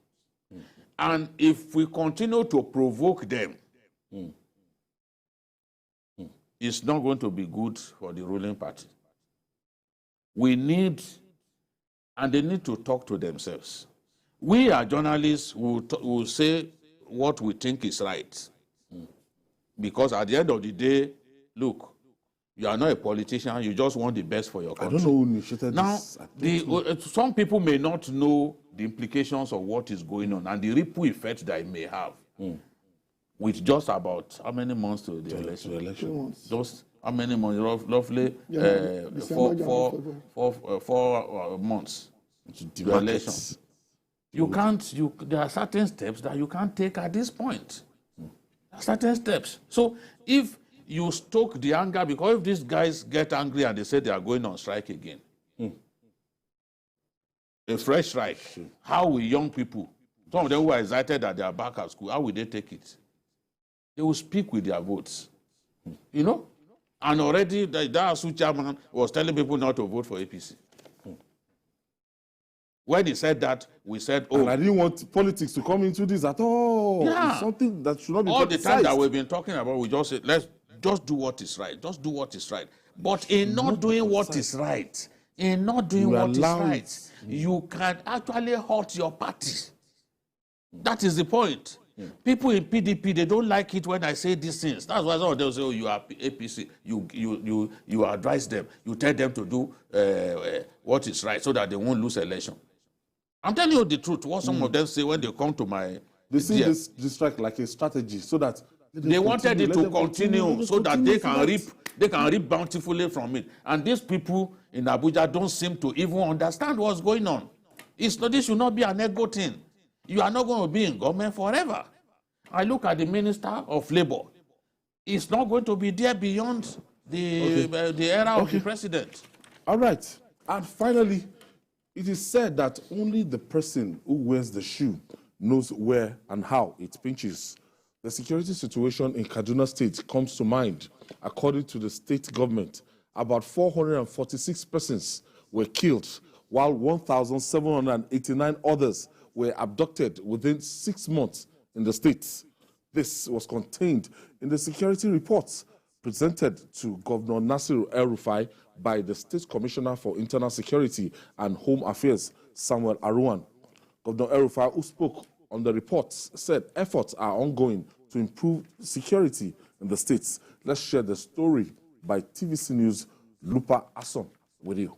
And if we continue to provoke them, it's not going to be good for the ruling party. We need, and they need to talk to themselves. We are journalists who will say what we think is right. Because at the end of the day, look, you are not a politician, you just want the best for your country. I don't know who initiated this. Now, some people may not know the implications of what is going on and the ripple effect that it may have. With just about how many months to the election? Just how many months? Roughly 4 months to the election. You can't, there are certain steps that you can't take at this point. Certain steps. So if you stoke the anger, because if these guys get angry and they say they are going on strike again, a fresh strike, how will young people, some of them who are excited that they are back at school, how will they take it? They will speak with their votes. You know? And already the ASUU chairman was telling people not to vote for APC. When he said that, we said, oh. And I didn't want politics to come into this at all. Yeah. It's something that should not be all the time politicized. that we've been talking about, we just say, let's just do what is right. Just do what is right. But in not doing what is right, in not doing what is right, you can actually hurt your party. That is the point. People in PDP, they don't like it when I say these things. That's why some of them say, oh, you are APC. You advise them. You tell them to do what is right so that they won't lose election. I'm telling you the truth. What some of them say when they come to my... They see this strike like a strategy so that... They wanted it to continue so that they can reap bountifully from it. And these people in Abuja don't seem to even understand what's going on. This should not be an ego thing. You are not going to be in government forever. I look at the Minister of Labour. It's not going to be there beyond the era of the president. All right. And finally, it is said that only the person who wears the shoe knows where and how it pinches. The security situation in Kaduna State comes to mind. According to the state government, about 446 persons were killed, while 1,789 others were abducted within 6 months in the state. This was contained in the security reports presented to Governor Nasir El-Rufai by the State Commissioner for Internal Security and Home Affairs, Samuel Aruwan. Governor El-Rufai, who spoke on the reports, said efforts are ongoing to improve security in the states. Let's share the story by TVC News' Lupa Ason with you.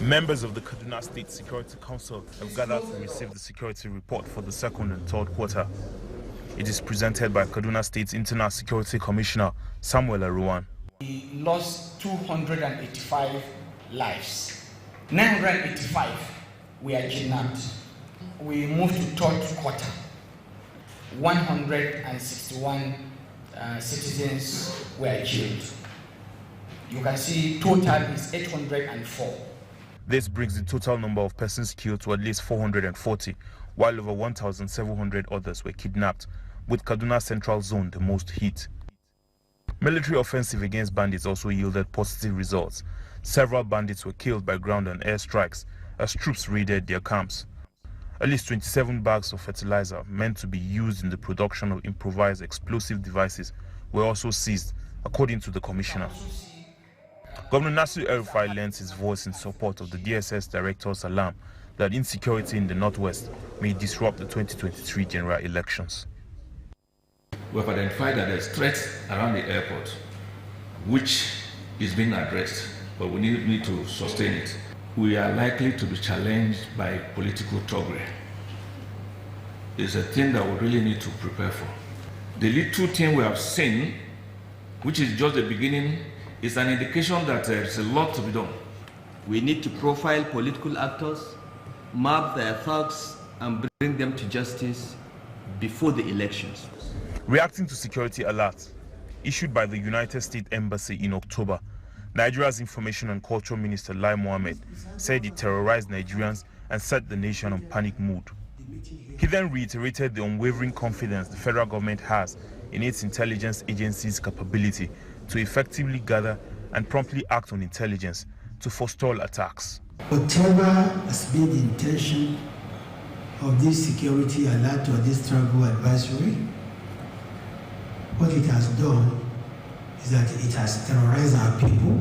Members of the Kaduna State Security Council have gathered to receive the security report for the second and third quarter. It is presented by Kaduna State's Internal Security Commissioner, Samuel Aruwan. We lost 285 lives. 985 were kidnapped. We moved to third quarter. 161 citizens were killed. You can see total is 804. This brings the total number of persons killed to at least 440, while over 1,700 others were kidnapped, with Kaduna Central Zone the most hit. Military offensive against bandits also yielded positive results. Several bandits were killed by ground and air strikes as troops raided their camps. At least 27 bags of fertilizer meant to be used in the production of improvised explosive devices were also seized, according to the commissioner. Governor Nasir El-Rufai lends his voice in support of the DSS director's alarm that insecurity in the Northwest may disrupt the 2023 general elections. We have identified that there's threats around the airport, which is being addressed, but we need to sustain it. We are likely to be challenged by political thuggery. It's a thing that we really need to prepare for. The little thing we have seen, which is just the beginning, is an indication that there's a lot to be done. We need to profile political actors, map their thugs, and bring them to justice before the elections. Reacting to security alerts issued by the United States Embassy in October, Nigeria's Information and Culture Minister Lai Mohammed said it terrorized Nigerians and set the nation on panic mode. He then reiterated the unwavering confidence the federal government has in its intelligence agencies' capability to effectively gather and promptly act on intelligence to forestall attacks. Whatever has been the intention of this security alert or this travel advisory, what it has done is that it has terrorized our people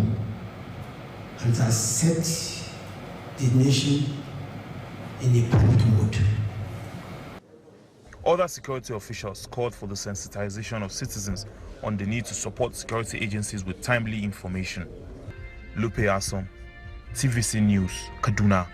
and it has set the nation in a panic mode. Other security officials called for the sensitization of citizens on the need to support security agencies with timely information. Lupe Asom, TVC News, Kaduna.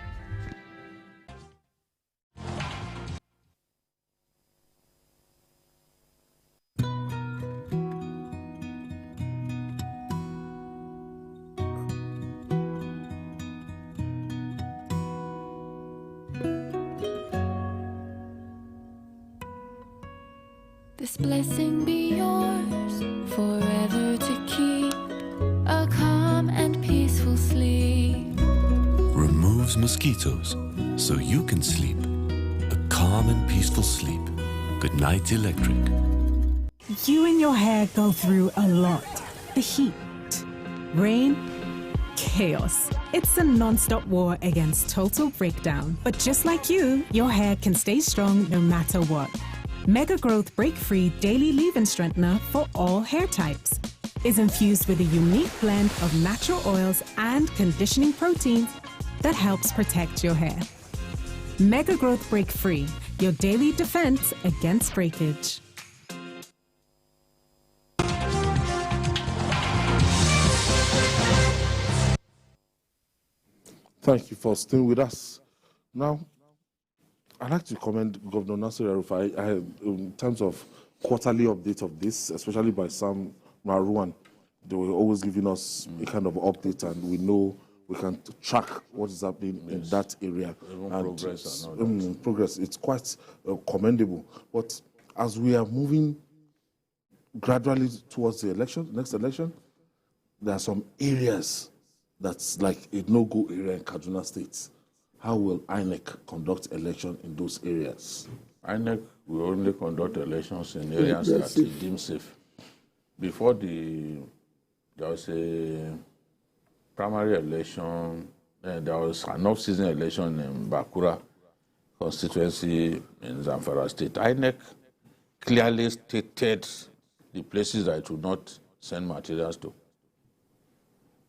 this blessing be yours forever to keep a calm and peaceful sleep. Removes mosquitoes so you can sleep a calm and peaceful sleep. Good night, Electric. You and your hair go through a lot. The heat, rain, chaos. It's a non-stop war against total breakdown. But just like you, your hair can stay strong no matter what. Mega Growth Break Free Daily Leave-In Strengthener for all hair types is infused with a unique blend of natural oils and conditioning proteins that helps protect your hair. Mega Growth Break Free, your daily defense against breakage. Thank you for staying with us. Now, I'd like to commend Governor Nasir El-Rufai in terms of quarterly update of this, especially by Sam Marouane. They were always giving us a kind of update, and we know we can track what is happening in that area. Even and progress and all that. Progress, it's quite commendable. But as we are moving gradually towards the next election, there are some areas that's like a no-go area in Kaduna State. How will INEC conduct election in those areas? INEC will only conduct elections in areas that it deems safe. Before there was a primary election, there was an off-season election in Bakura constituency in Zamfara State. INEC clearly stated the places that it would not send materials to.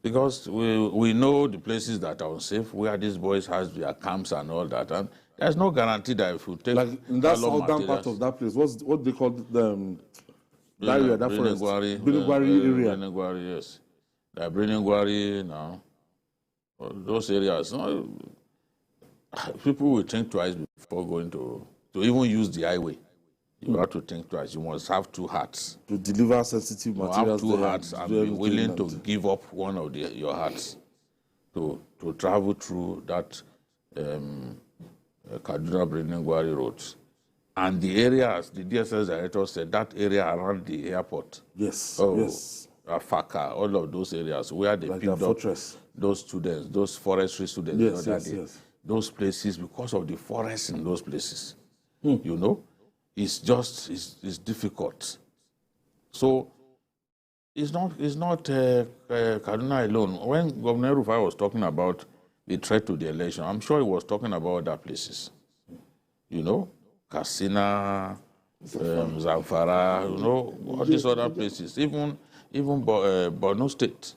Because we know the places that are unsafe, where these boys have their camps and all that, and there's no guarantee that if you take like in that southern part of that place, what they call the that area, that forest, Birigwari area. Birigwari, yes. Like Birigwari now, those areas. No, people will think twice before going to even use the highway. You have to think twice. You must have two hearts. To deliver sensitive materials. You have two hearts and be willing to give up one of your hearts to travel through that Kaduna-Birigwari roads. And the areas, the DSS director said, that area around the airport. Yes, yes. Afaka, all of those areas where they picked up those students, those forestry students the other day. Yes. Those places, because of the forests in those places, you know, it's difficult. So it's not Kaduna alone. When Governor Rufai was talking about the threat to the election, I'm sure he was talking about other places. You know, Katsina, Zamfara, you know, all these other places, even Borno State.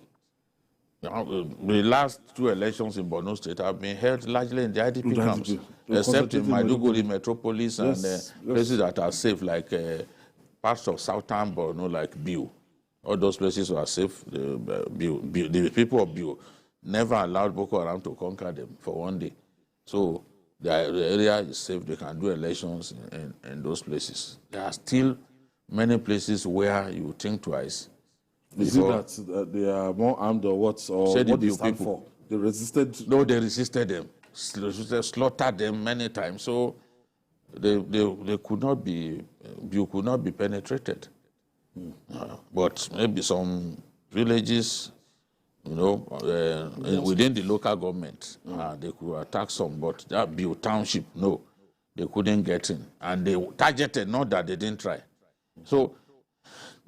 The last two elections in Borno State have been held largely in the IDP camps, except in Maiduguri metropolis and places that are safe, like parts of southern Borno, like Biu. All those places were safe. The people of Biu never allowed Boko Haram to conquer them for one day. So the area is safe. They can do elections in those places. There are still many places where you think twice. Is it that they are more armed or what? Or what they stand for? They resisted? No, they resisted them. Slaughtered them many times. So they could not be, you could not be penetrated. But maybe some villages, you know, within the local government, they could attack some, but that Biu township, no, they couldn't get in. And they targeted, not that they didn't try. So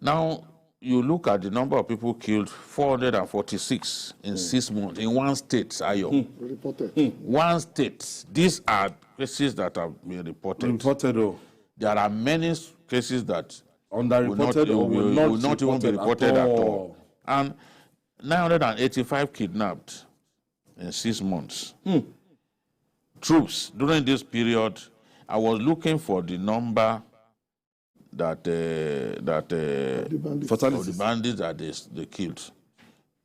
now, you look at the number of people killed, 446 in 6 months, in one state, Ayo. One state. These are cases that have been reported. There are many cases that will not even be reported at all. And 985 kidnapped in 6 months. Troops, during this period, I was looking for the number that the bandits that they killed.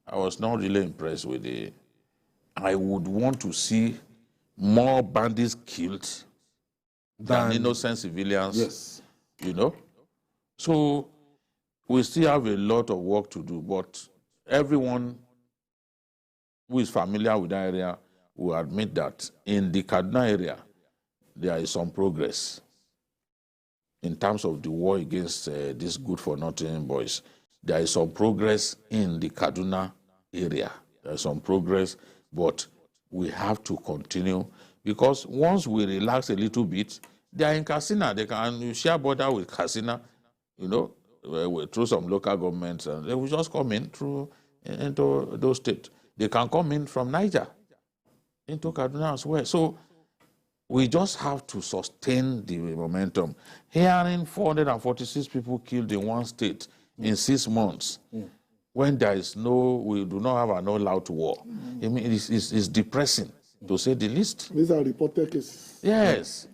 I was not really impressed with it. I would want to see more bandits killed than innocent civilians. Yes. You know? So we still have a lot of work to do, but everyone who is familiar with that area will admit that in the Kaduna area, there is some progress. in terms of the war against these good-for-nothing boys. There is some progress in the Kaduna area. There is some progress, but we have to continue because once we relax a little bit, they are in Katsina. They can share border with Katsina, you know, through some local governments, and they will just come in through into those states. They can come in from Niger into Kaduna as well. So we just have to sustain the momentum. Hearing 446 people killed in one state in 6 months, when there is we do not have an all-out war. I mean, it's depressing, to say the least. These are reported cases. Yes.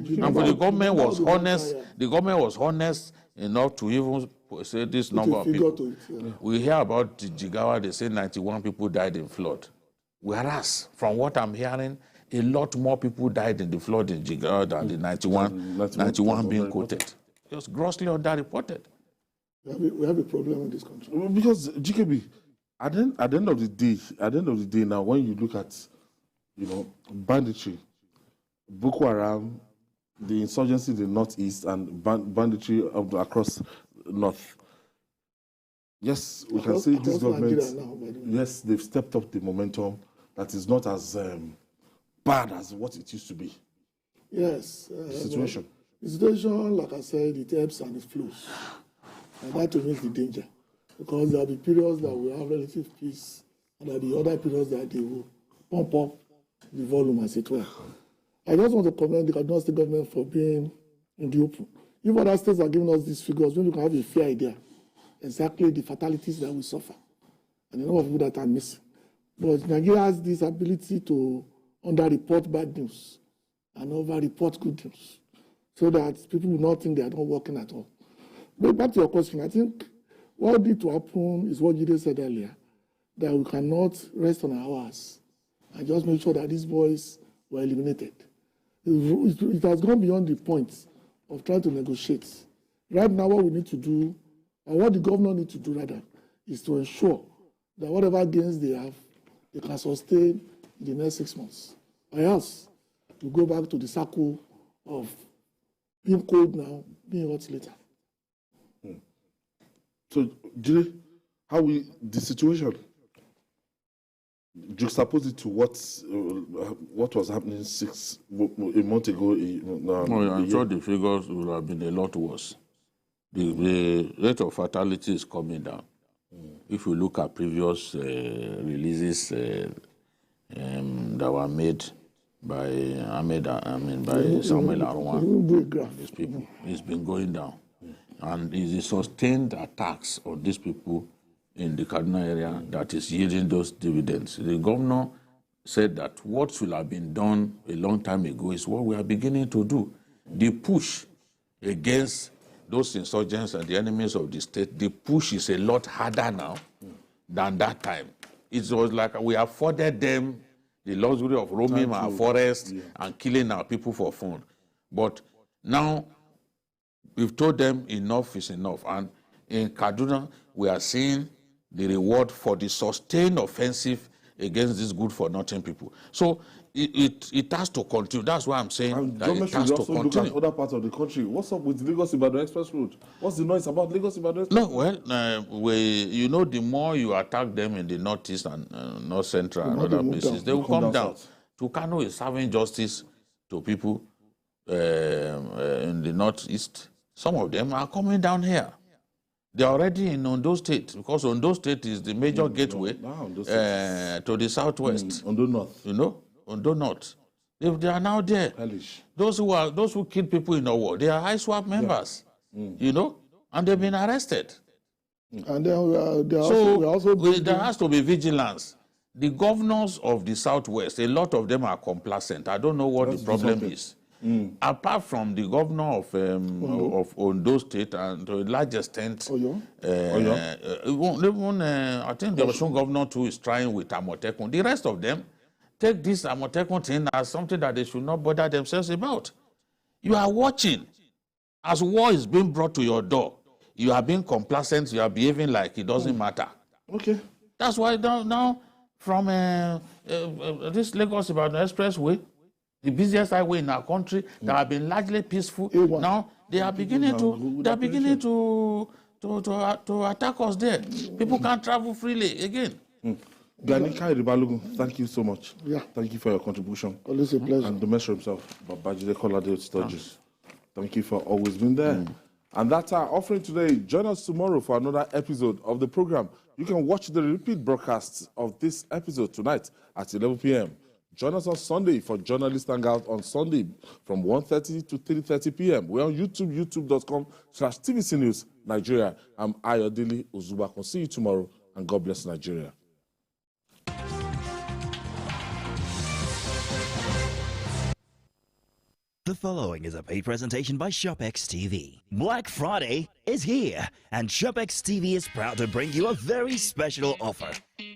And but the government was honest. The government was honest enough to even say this number of people. We hear about Jigawa, they say 91 people died in flood. Whereas, from what I'm hearing, a lot more people died in the flood in Jigawa than the 91 being quoted. It was grossly underreported. We have a problem in this country. Because GKB, at the end of the day now, when you look at, you know, banditry, Boko Haram, the insurgency in the northeast, and banditry across north. Yes, we can say this government, yes, they've stepped up the momentum. That is not as bad as what it used to be. Yes. The situation. The situation, like I said, it ebbs and it flows. And that to me is the danger. Because there will be periods that will have relative peace, and there will be other periods that they will pump up the volume, as it were. I just want to commend the Kaduna State government for being in the open. If other states are giving us these figures, maybe we can have a fair idea exactly the fatalities that we suffer and the number of people that are missing. But Nigeria has this ability to underreport bad news and overreport good news so that people will not think they are not working at all. But back to your question, I think what needs to happen is what Jide said earlier, that we cannot rest on our hours and just make sure that these boys were eliminated. It has gone beyond the point of trying to negotiate. Right now, what we need to do, and what the governor needs to do rather, is to ensure that whatever gains they have, they can sustain in the next 6 months. Or else, we go back to the cycle of being cold now, being hot later. So, Jide, the situation, juxtapose it to what was happening a month ago. I'm sure the figures would have been a lot worse. The rate of fatality is coming down. If you look at previous releases that were made by Samuel Arwan, these people, it's been going down. And it's the sustained attacks on these people in the Kaduna area that is yielding those dividends. The governor said that what should have been done a long time ago is what we are beginning to do. The push against those insurgents and the enemies of the state, the push is a lot harder now than that time. It was like we afforded them the luxury of roaming our forests and killing our people for fun. But now we've told them enough is enough. And in Kaduna, we are seeing the reward for the sustained offensive against these good-for-nothing people. So it has to continue. That's why I'm saying that it has to continue. Look at other parts of the country. What's up with Lagos-Ibadan Express Road? What's the noise about Lagos-Ibadan Express Road? No, well, the more you attack them in the northeast and north central and other places, they will come down. Tukano is serving justice to people in the northeast. Some of them are coming down here. They're already in Ondo State, because Ondo State is the major gateway to the southwest. Ondo North. You know, Ondo North. They are now there. Hellish. Those who kill people in the war, they are ISWAP members. You know, and they've been arrested. And then there has to be vigilance. The governors of the southwest, a lot of them are complacent. I don't know what the problem is. Apart from the governor of Ondo State and to a large extent, even I think the Osun governor too is trying with Amotekun. The rest of them take this Amotekun thing as something that they should not bother themselves about. You are watching as war is being brought to your door. You are being complacent. You are behaving like it doesn't matter. Okay. That's why now from this Lagos-Ibadan Expressway, the busiest highway in our country that have been largely peaceful, now they are beginning to attack us there. People can't travel freely again. Ganika Balogun, thank you so much. Yeah. Thank you for your contribution. Always a pleasure. And the master himself, Babajide Kolade Sturgis. Thank you for always being there. And that's our offering today. Join us tomorrow for another episode of the program. You can watch the repeat broadcasts of this episode tonight at 11 p.m. Join us on Sunday for Journalist Hangout on Sunday from 1:30 to 3:30 p.m. We're on YouTube, youtube.com/TVC News Nigeria. I'm Ayodele Ozubakon. See you tomorrow, and God bless Nigeria. The following is a paid presentation by ShopX TV. Black Friday is here, and ShopX TV is proud to bring you a very special offer.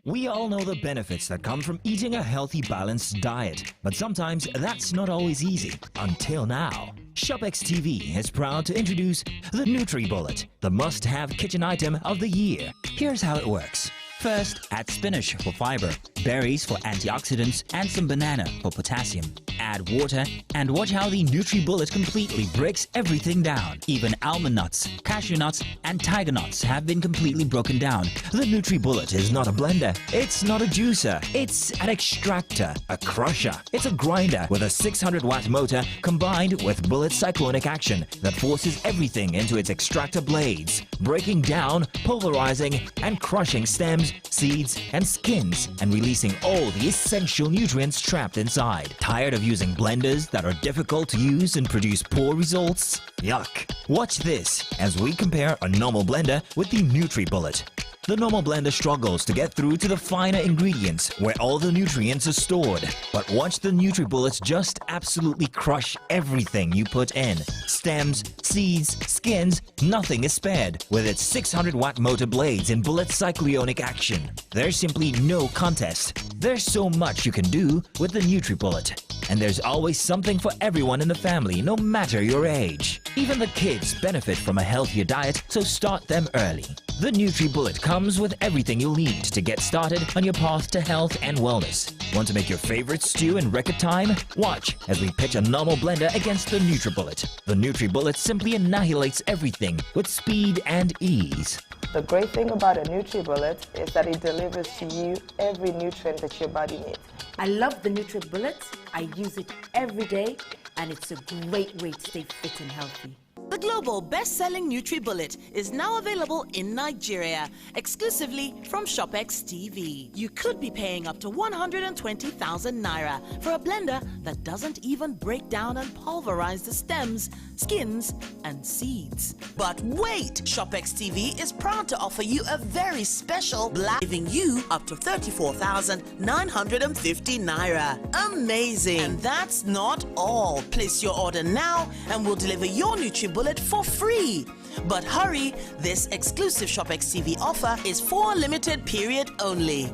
We all know the benefits that come from eating a healthy, balanced diet, but sometimes that's not always easy. Until now. ShopX TV is proud to introduce the NutriBullet, the must-have kitchen item of the year. Here's how it works. First, add spinach for fiber, berries for antioxidants, and some banana for potassium. Add water and watch how the NutriBullet completely breaks everything down. Even almond nuts, cashew nuts, and tiger nuts have been completely broken down. The NutriBullet is not a blender. It's not a juicer. It's an extractor, a crusher. It's a grinder with a 600-watt motor combined with bullet cyclonic action that forces everything into its extractor blades, breaking down, pulverizing, and crushing stems, seeds, and skins, and releasing all the essential nutrients trapped inside. Tired of using blenders that are difficult to use and produce poor results? Yuck! Watch this as we compare a normal blender with the NutriBullet. The normal blender struggles to get through to the finer ingredients where all the nutrients are stored. But watch the NutriBullets just absolutely crush everything you put in. Stems, seeds, skins, nothing is spared with its 600-watt motor blades and bullet cyclonic action. There's simply no contest. There's so much you can do with the NutriBullet. And there's always something for everyone in the family, no matter your age. Even the kids benefit from a healthier diet, so start them early. The NutriBullet comes with everything you'll need to get started on your path to health and wellness. Want to make your favorite stew in record time? Watch as we pitch a normal blender against the NutriBullet. The NutriBullet simply annihilates everything with speed and ease. The great thing about a NutriBullet is that it delivers to you every nutrient that your body needs. I love the NutriBullet. I use it every day, and it's a great way to stay fit and healthy. The global best-selling NutriBullet is now available in Nigeria, exclusively from ShopX TV. You could be paying up to 120,000 naira for a blender that doesn't even break down and pulverize the stems, skins, and seeds. But wait! ShopX TV is proud to offer you a very special black, giving you up to 34,950 naira. Amazing! And that's not all. Place your order now and we'll deliver your NutriBullet for free. But hurry, this exclusive ShopX TV offer is for a limited period only.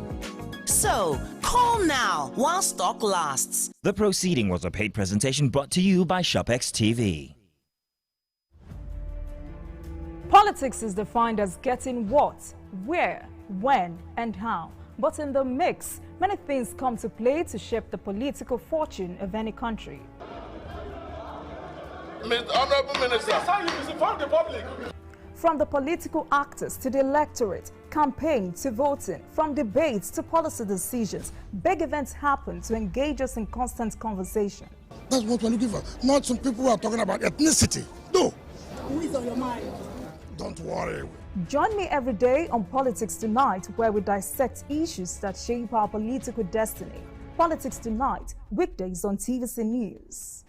So, call now while stock lasts. The proceeding was a paid presentation brought to you by ShopX TV. Politics is defined as getting what, where, when, and how. But in the mix, many things come to play to shape the political fortune of any country. Honorable Minister, that's how you misinform the public. From the political actors to the electorate, campaign to voting, from debates to policy decisions, big events happen to engage us in constant conversation. That's what we're looking for. Not some people who are talking about ethnicity. No. Who is on your mind? Don't worry. Join me every day on Politics Tonight, where we dissect issues that shape our political destiny. Politics Tonight, weekdays on TVC News.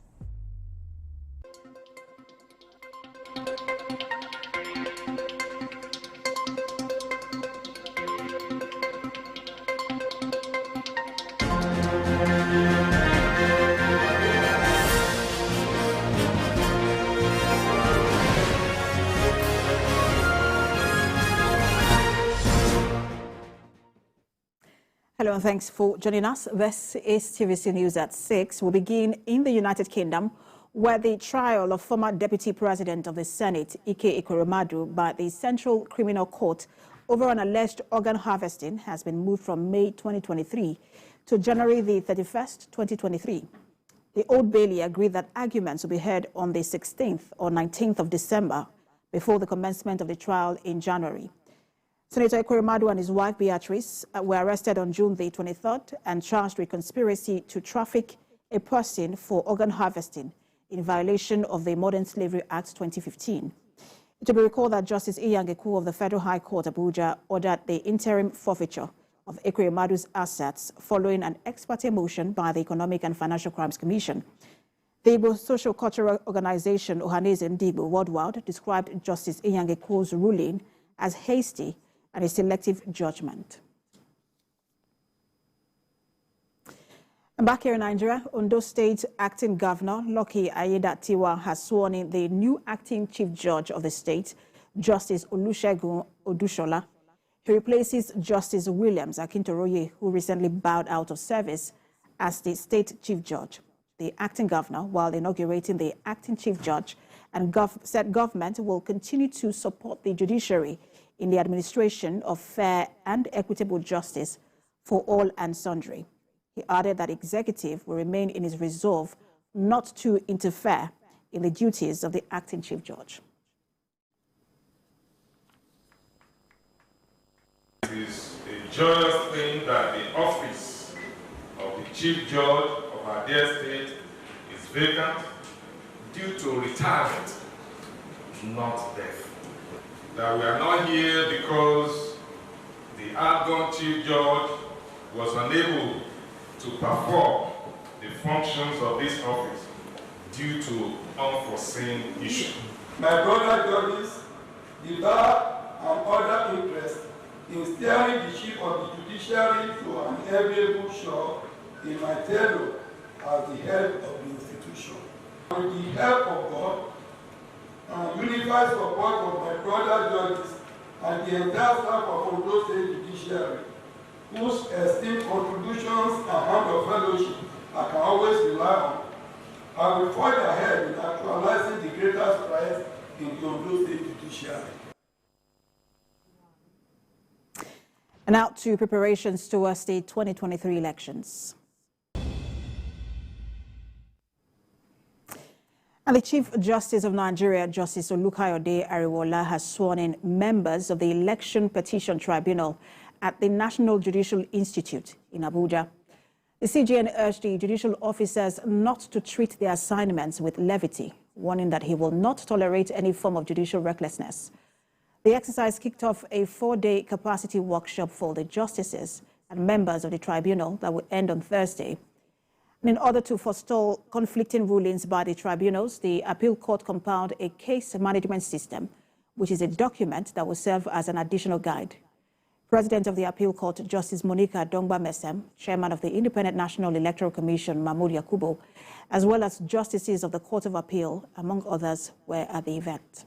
Hello and thanks for joining us. This is TVC News at 6. We'll begin in the United Kingdom, where the trial of former Deputy President of the Senate, Ike Ekweremadu, by the Central Criminal Court over an alleged organ harvesting has been moved from May 2023 to January the 31st, 2023. The Old Bailey agreed that arguments will be heard on the 16th or 19th of December before the commencement of the trial in January. Senator Ekweremadu and his wife Beatrice were arrested on June the 23rd and charged with conspiracy to traffic a person for organ harvesting in violation of the Modern Slavery Act 2015. It will be recalled that Justice Iyangeku of the Federal High Court, Abuja, ordered the interim forfeiture of Ekweremadu's assets following an ex parte motion by the Economic and Financial Crimes Commission. The Igbo social cultural organization Ohaneze Ndigbo Worldwide described Justice Iyangeku's ruling as hasty and a selective judgment. And back here in Nigeria, Ondo State Acting Governor Lucky Ayedatiwa has sworn in the new acting chief judge of the state, Justice Olusegun Odushola. He replaces Justice Williams Akintoroye, who recently bowed out of service as the state chief judge. The acting governor, while inaugurating the acting chief judge, and said government will continue to support the judiciary in the administration of fair and equitable justice for all and sundry. He added that executive will remain in his resolve not to interfere in the duties of the acting chief judge. It is a joyous thing that the office of the chief judge of our dear state is vacant due to retirement, not death. That we are not here because the outgone chief judge was unable to perform the functions of this office due to unforeseen issues. My brother judges, the bar and other interests in steering the ship of the judiciary to an enviable shore in my tenure as the head of the institution. With the help of God and unified support of my brother judges and the entire staff of Ondo State Judiciary, whose esteemed contributions and hand of fellowship I can always rely on, I will forge ahead in actualizing the greatest strides in the Ondo State Judiciary. And now to preparations towards the 2023 elections. And the Chief Justice of Nigeria, Justice Olukayode Ariwola, has sworn in members of the Election Petition Tribunal at the National Judicial Institute in Abuja. The CJN urged the judicial officers not to treat their assignments with levity, warning that he will not tolerate any form of judicial recklessness. The exercise kicked off a 4-day capacity workshop for the justices and members of the tribunal that will end on Thursday. And in order to forestall conflicting rulings by the tribunals, the appeal court compiled a case management system, which is a document that will serve as an additional guide. President of the appeal court, Justice Monica Dongba-Mesem, Chairman of the Independent National Electoral Commission, Mahmoud Yakubu, as well as justices of the Court of Appeal, among others, were at the event.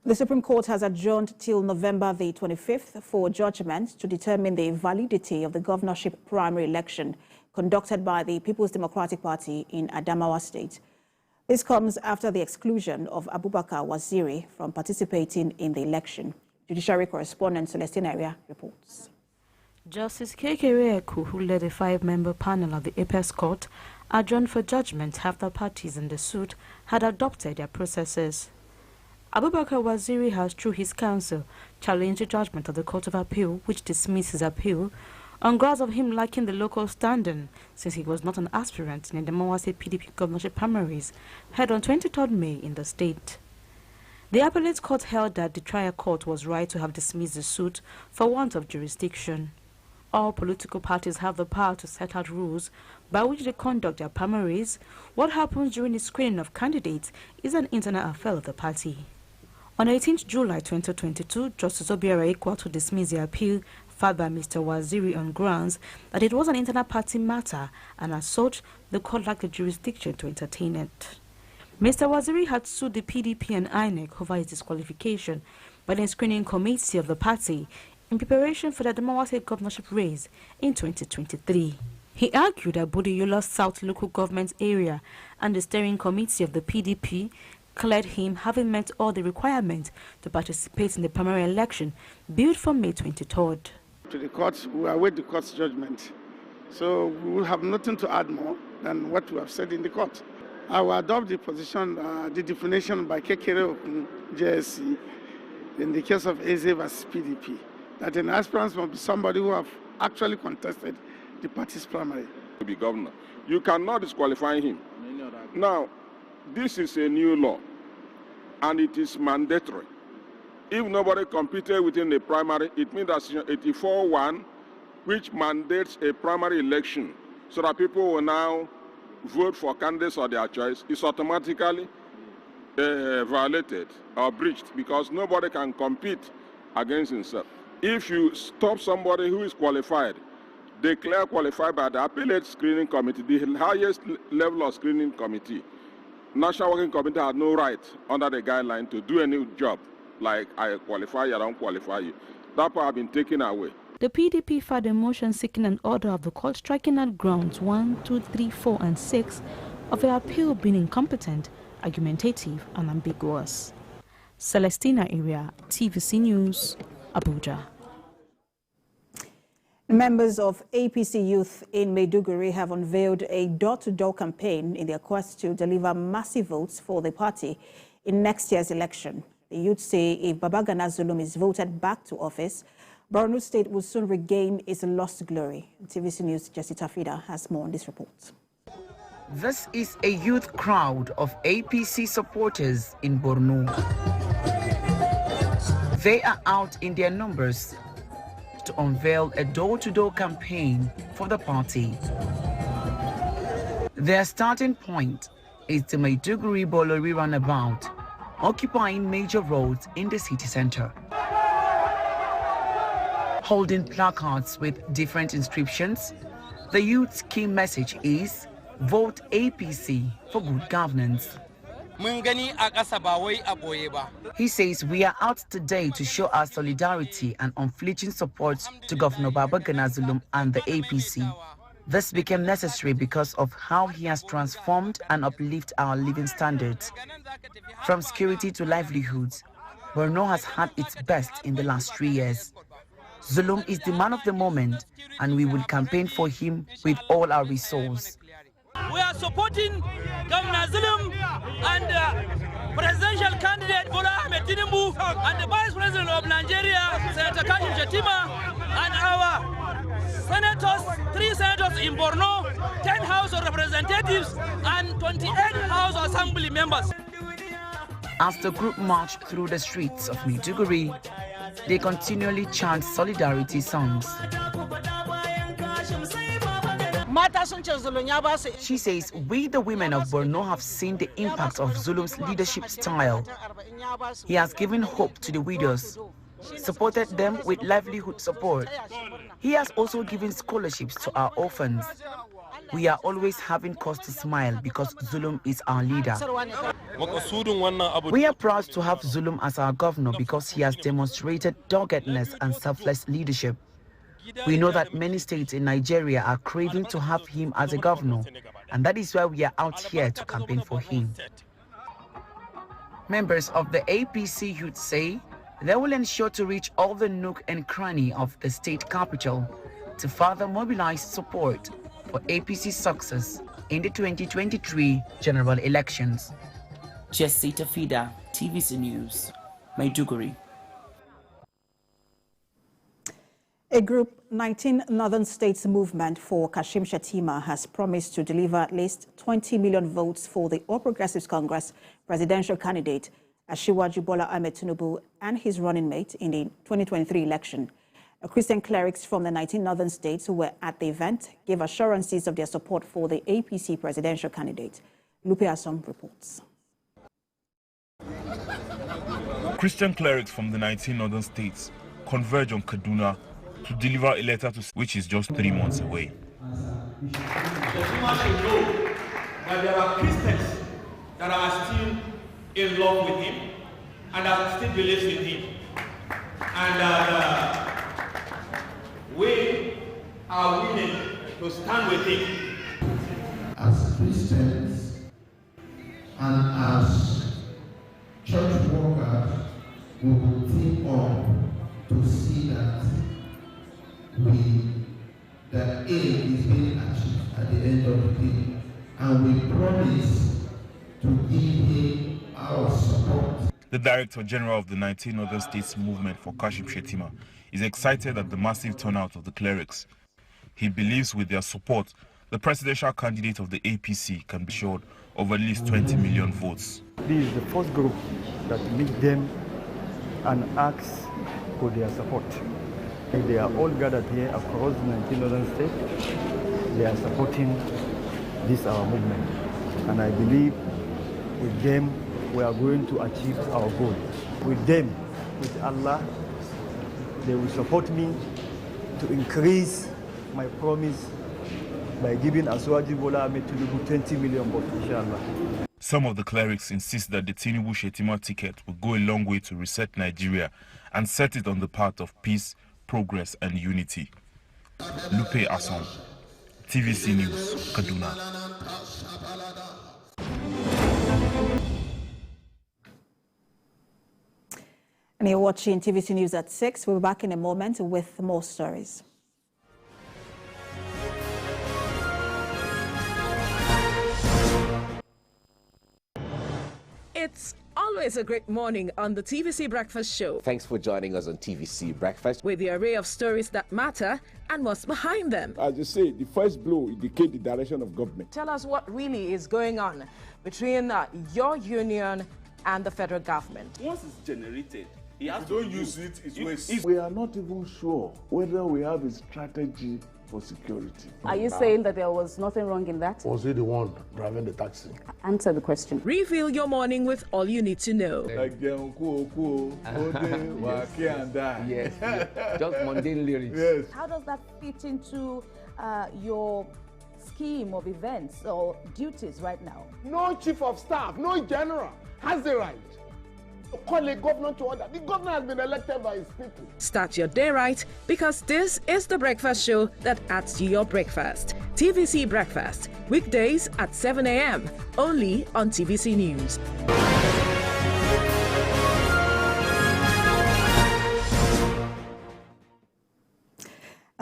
The Supreme Court has adjourned till November the 25th for judgment to determine the validity of the governorship primary election conducted by the People's Democratic Party in Adamawa State. This comes after the exclusion of Abubakar Waziri from participating in the election. Judiciary correspondent Celestine Area reports. Justice Kekere Eku, who led a 5-member panel of the Apex Court, adjourned for judgment after parties in the suit had adopted their processes. Abubakar Waziri has, through his counsel, challenged the judgment of the Court of Appeal, which dismissed his appeal, on grounds of him lacking the local standing, since he was not an aspirant in the Adamawa State PDP governorship primaries held on 23rd May in the state. The appellate court held that the trial court was right to have dismissed the suit for want of jurisdiction. All political parties have the power to set out rules by which they conduct their primaries. What happens during the screening of candidates is an internal affair of the party. On 18th July 2022, Justice Obiora Ikwato dismissed the appeal filed by Mr. Waziri on grounds that it was an internal party matter, and as such, the court lacked the jurisdiction to entertain it. Mr. Waziri had sued the PDP and INEC over his disqualification by the screening committee of the party in preparation for the Adamawa State governorship race in 2023. He argued that Budiola South local government area and the steering committee of the PDP cleared him having met all the requirements to participate in the primary election billed for May 23rd. To the court, we await the court's judgment So we will have nothing to add more than what we have said in the court. I will adopt the position, the definition by Kekere Okun, JSC, in the case of ASUU versus PDP, that an aspirant must be somebody who have actually contested the party's primary. To be governor, you cannot disqualify him. Now, this is a new law, and it is mandatory. If nobody competed within the primary, it means that Section 84(1), which mandates a primary election, so that people will now vote for candidates of their choice, is automatically violated or breached, because nobody can compete against himself. If you stop somebody who is qualified, declare qualified by the appellate screening committee, the highest level of screening committee, National Working Committee had no right under the guideline to do any job like I qualify you, I don't qualify you. That part has been taken away. The PDP filed a motion seeking an order of the court striking at grounds 1, 2, 3, 4, and 6 of the appeal being incompetent, argumentative, and ambiguous. Celestina Area, TVC News, Abuja. Members of APC youth in Maiduguri have unveiled a door-to-door campaign in their quest to deliver massive votes for the party in next year's election. The youth say if Babagana Zulum is voted back to office, Borno State will soon regain its lost glory. TVC News' Jesse Tafida has more on this report. This is a youth crowd of APC supporters in Borno. They are out in their numbers to unveil a door-to-door campaign for the party. Their starting point is the Maiduguri Bolori roundabout, occupying major roads in the city center. Holding placards with different inscriptions, the youth's key message is vote APC for good governance. He says we are out today to show our solidarity and unflinching support to Governor Babagana Zulum and the APC. This became necessary because of how he has transformed and uplifted our living standards. From security to livelihoods, Borno has had its best in the last 3 years. Zulum is the man of the moment, and we will campaign for him with all our resources. We are supporting Governor Zulum and presidential candidate Bola Ahmed Tinubu and the Vice President of Nigeria, Senator Kashim Shettima, and our senators, 3 senators in Borno, 10 House of Representatives, and 28 House Assembly members. As the group marched through the streets of Maiduguri, they continually chant solidarity songs. She says, we the women of Borno have seen the impact of Zulum's leadership style. He has given hope to the widows, supported them with livelihood support. He has also given scholarships to our orphans. We are always having cause to smile because Zulum is our leader. We are proud to have Zulum as our governor because he has demonstrated doggedness and selfless leadership. We know that many states in Nigeria are craving to have him as a governor, and that is why we are out here to campaign for him. Members of the APC youth say they will ensure to reach all the nook and cranny of the state capital to further mobilize support for APC's success in the 2023 general elections. Jesse Tafida, TVC News, Maiduguri. A group, 19 Northern States Movement for Kashim Shettima, has promised to deliver at least 20 million votes for the All Progressives Congress presidential candidate, Asiwaju Bola Ahmed Tinubu, and his running mate in the 2023 election. Christian clerics from the 19 Northern States who were at the event gave assurances of their support for the APC presidential candidate. Lupe Asom reports. Christian clerics from the 19 Northern States converge on Kaduna to deliver a letter to which is just 3 months away. Shettima should know that there are Christians that are still in love with him and that still believes in him, and that we are willing to stand with him. As Christians and as church workers, we will team up to see that the aim is being at the end of the day, and we promise to give him our support. The Director General of the 19 Northern States Movement for Kashim Shettima is excited at the massive turnout of the clerics. He believes with their support, the presidential candidate of the APC can be assured of at least 20 million votes. This is the first group that meet them and ask for their support. They are all gathered here across the 19 Northern States. They are supporting this our movement. And I believe with them, we are going to achieve our goal. With them, with Allah, they will support me to increase my promise by giving Asuaji Bola Ahmed Tinubu 20 million votes, inshallah. Some of the clerics insist that the Tinubu Shettima ticket will go a long way to reset Nigeria and set it on the path of peace, progress and unity. Lupe Ason, TVC News, Kaduna. And you're watching TVC News at 6. We'll be back in a moment with more stories. It's always a great morning on the TVC Breakfast Show. Thanks for joining us on TVC Breakfast. With the array of stories that matter and what's behind them. As you say, the first blow indicates the direction of government. Tell us what really is going on between your union and the federal government. Once it's generated, you don't use it, it's waste. We are not even sure whether we have a strategy for security. Are you saying that there was nothing wrong in that? Was he the one driving the taxi? Answer the question. Reveal your morning with all you need to know. Like yes, just mundane lyrics. Yes. How does that fit into your scheme of events or duties right now? No chief of staff, no general has the right to call a governor to order. The governor has been elected by his people. Start your day right, because this is the breakfast show that adds to your breakfast. TVC Breakfast, weekdays at 7 a.m. only on TVC News.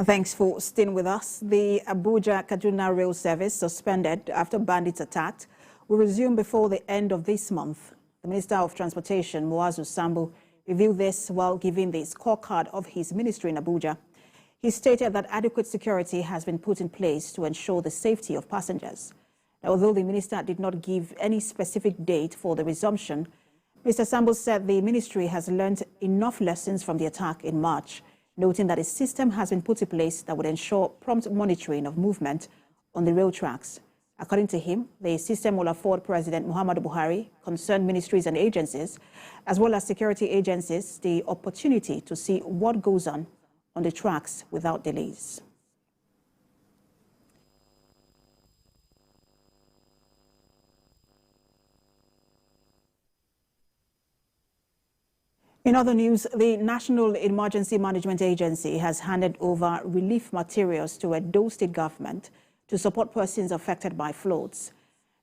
Thanks for staying with us. The Abuja-Kaduna rail service, suspended after bandits attacked, will resume before the end of this month. The Minister of Transportation, Muazu Sambo, revealed this while giving the scorecard of his ministry in Abuja. He stated that adequate security has been put in place to ensure the safety of passengers. Now, although the minister did not give any specific date for the resumption, Mr. Sambo said the ministry has learned enough lessons from the attack in March, noting that a system has been put in place that would ensure prompt monitoring of movement on the rail tracks. According to him, the system will afford President Muhammadu Buhari, concerned ministries and agencies, as well as security agencies, the opportunity to see what goes on the tracks without delays. In other news, the National Emergency Management Agency has handed over relief materials to Edo State government to support persons affected by floods.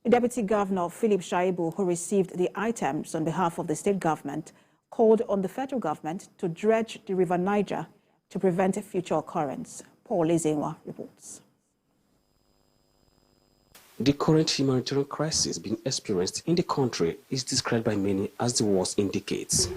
The Deputy Governor, Philip Shaibu, who received the items on behalf of the state government, called on the federal government to dredge the River Niger to prevent a future occurrence. Paul Ezenwa reports. The current humanitarian crisis being experienced in the country is described by many as the worst in decades.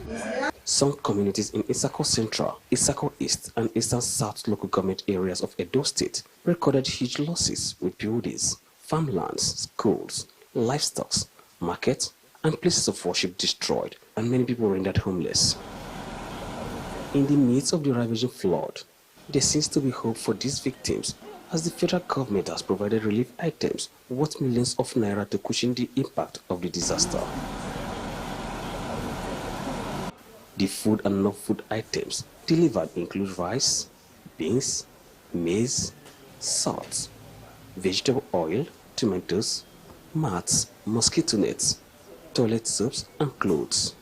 Some communities in Isako Central, Isako East and Eastern South local government areas of Edo State recorded huge losses with buildings, farmlands, schools, livestock, markets and places of worship destroyed and many people rendered homeless. In the midst of the ravaging flood, there seems to be hope for these victims as the federal government has provided relief items worth millions of naira to cushion the impact of the disaster. The food and non-food items delivered include rice, beans, maize, salt, vegetable oil, tomatoes, mats, mosquito nets, toilet soaps and clothes.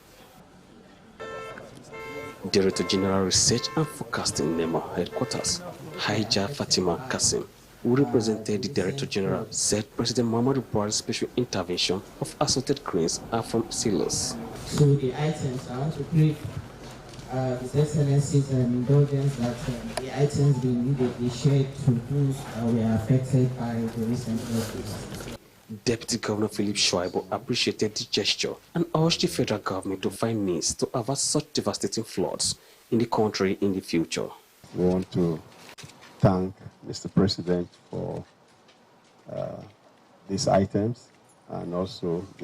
Director General Research and Forecasting NEMA Headquarters, Haija Fatima Kasim, who represented the Director General, said President Muhammadu Buhari's special intervention of assorted grains are from silos. So the items, I want to brief His Excellency's indulgence that the items be immediately shared to those that were affected by the recent earthquakes. Deputy Governor Philip Schwaibo appreciated the gesture and urged the federal government to find means to avert such devastating floods in the country in the future. We want to thank Mr. President for these items and also the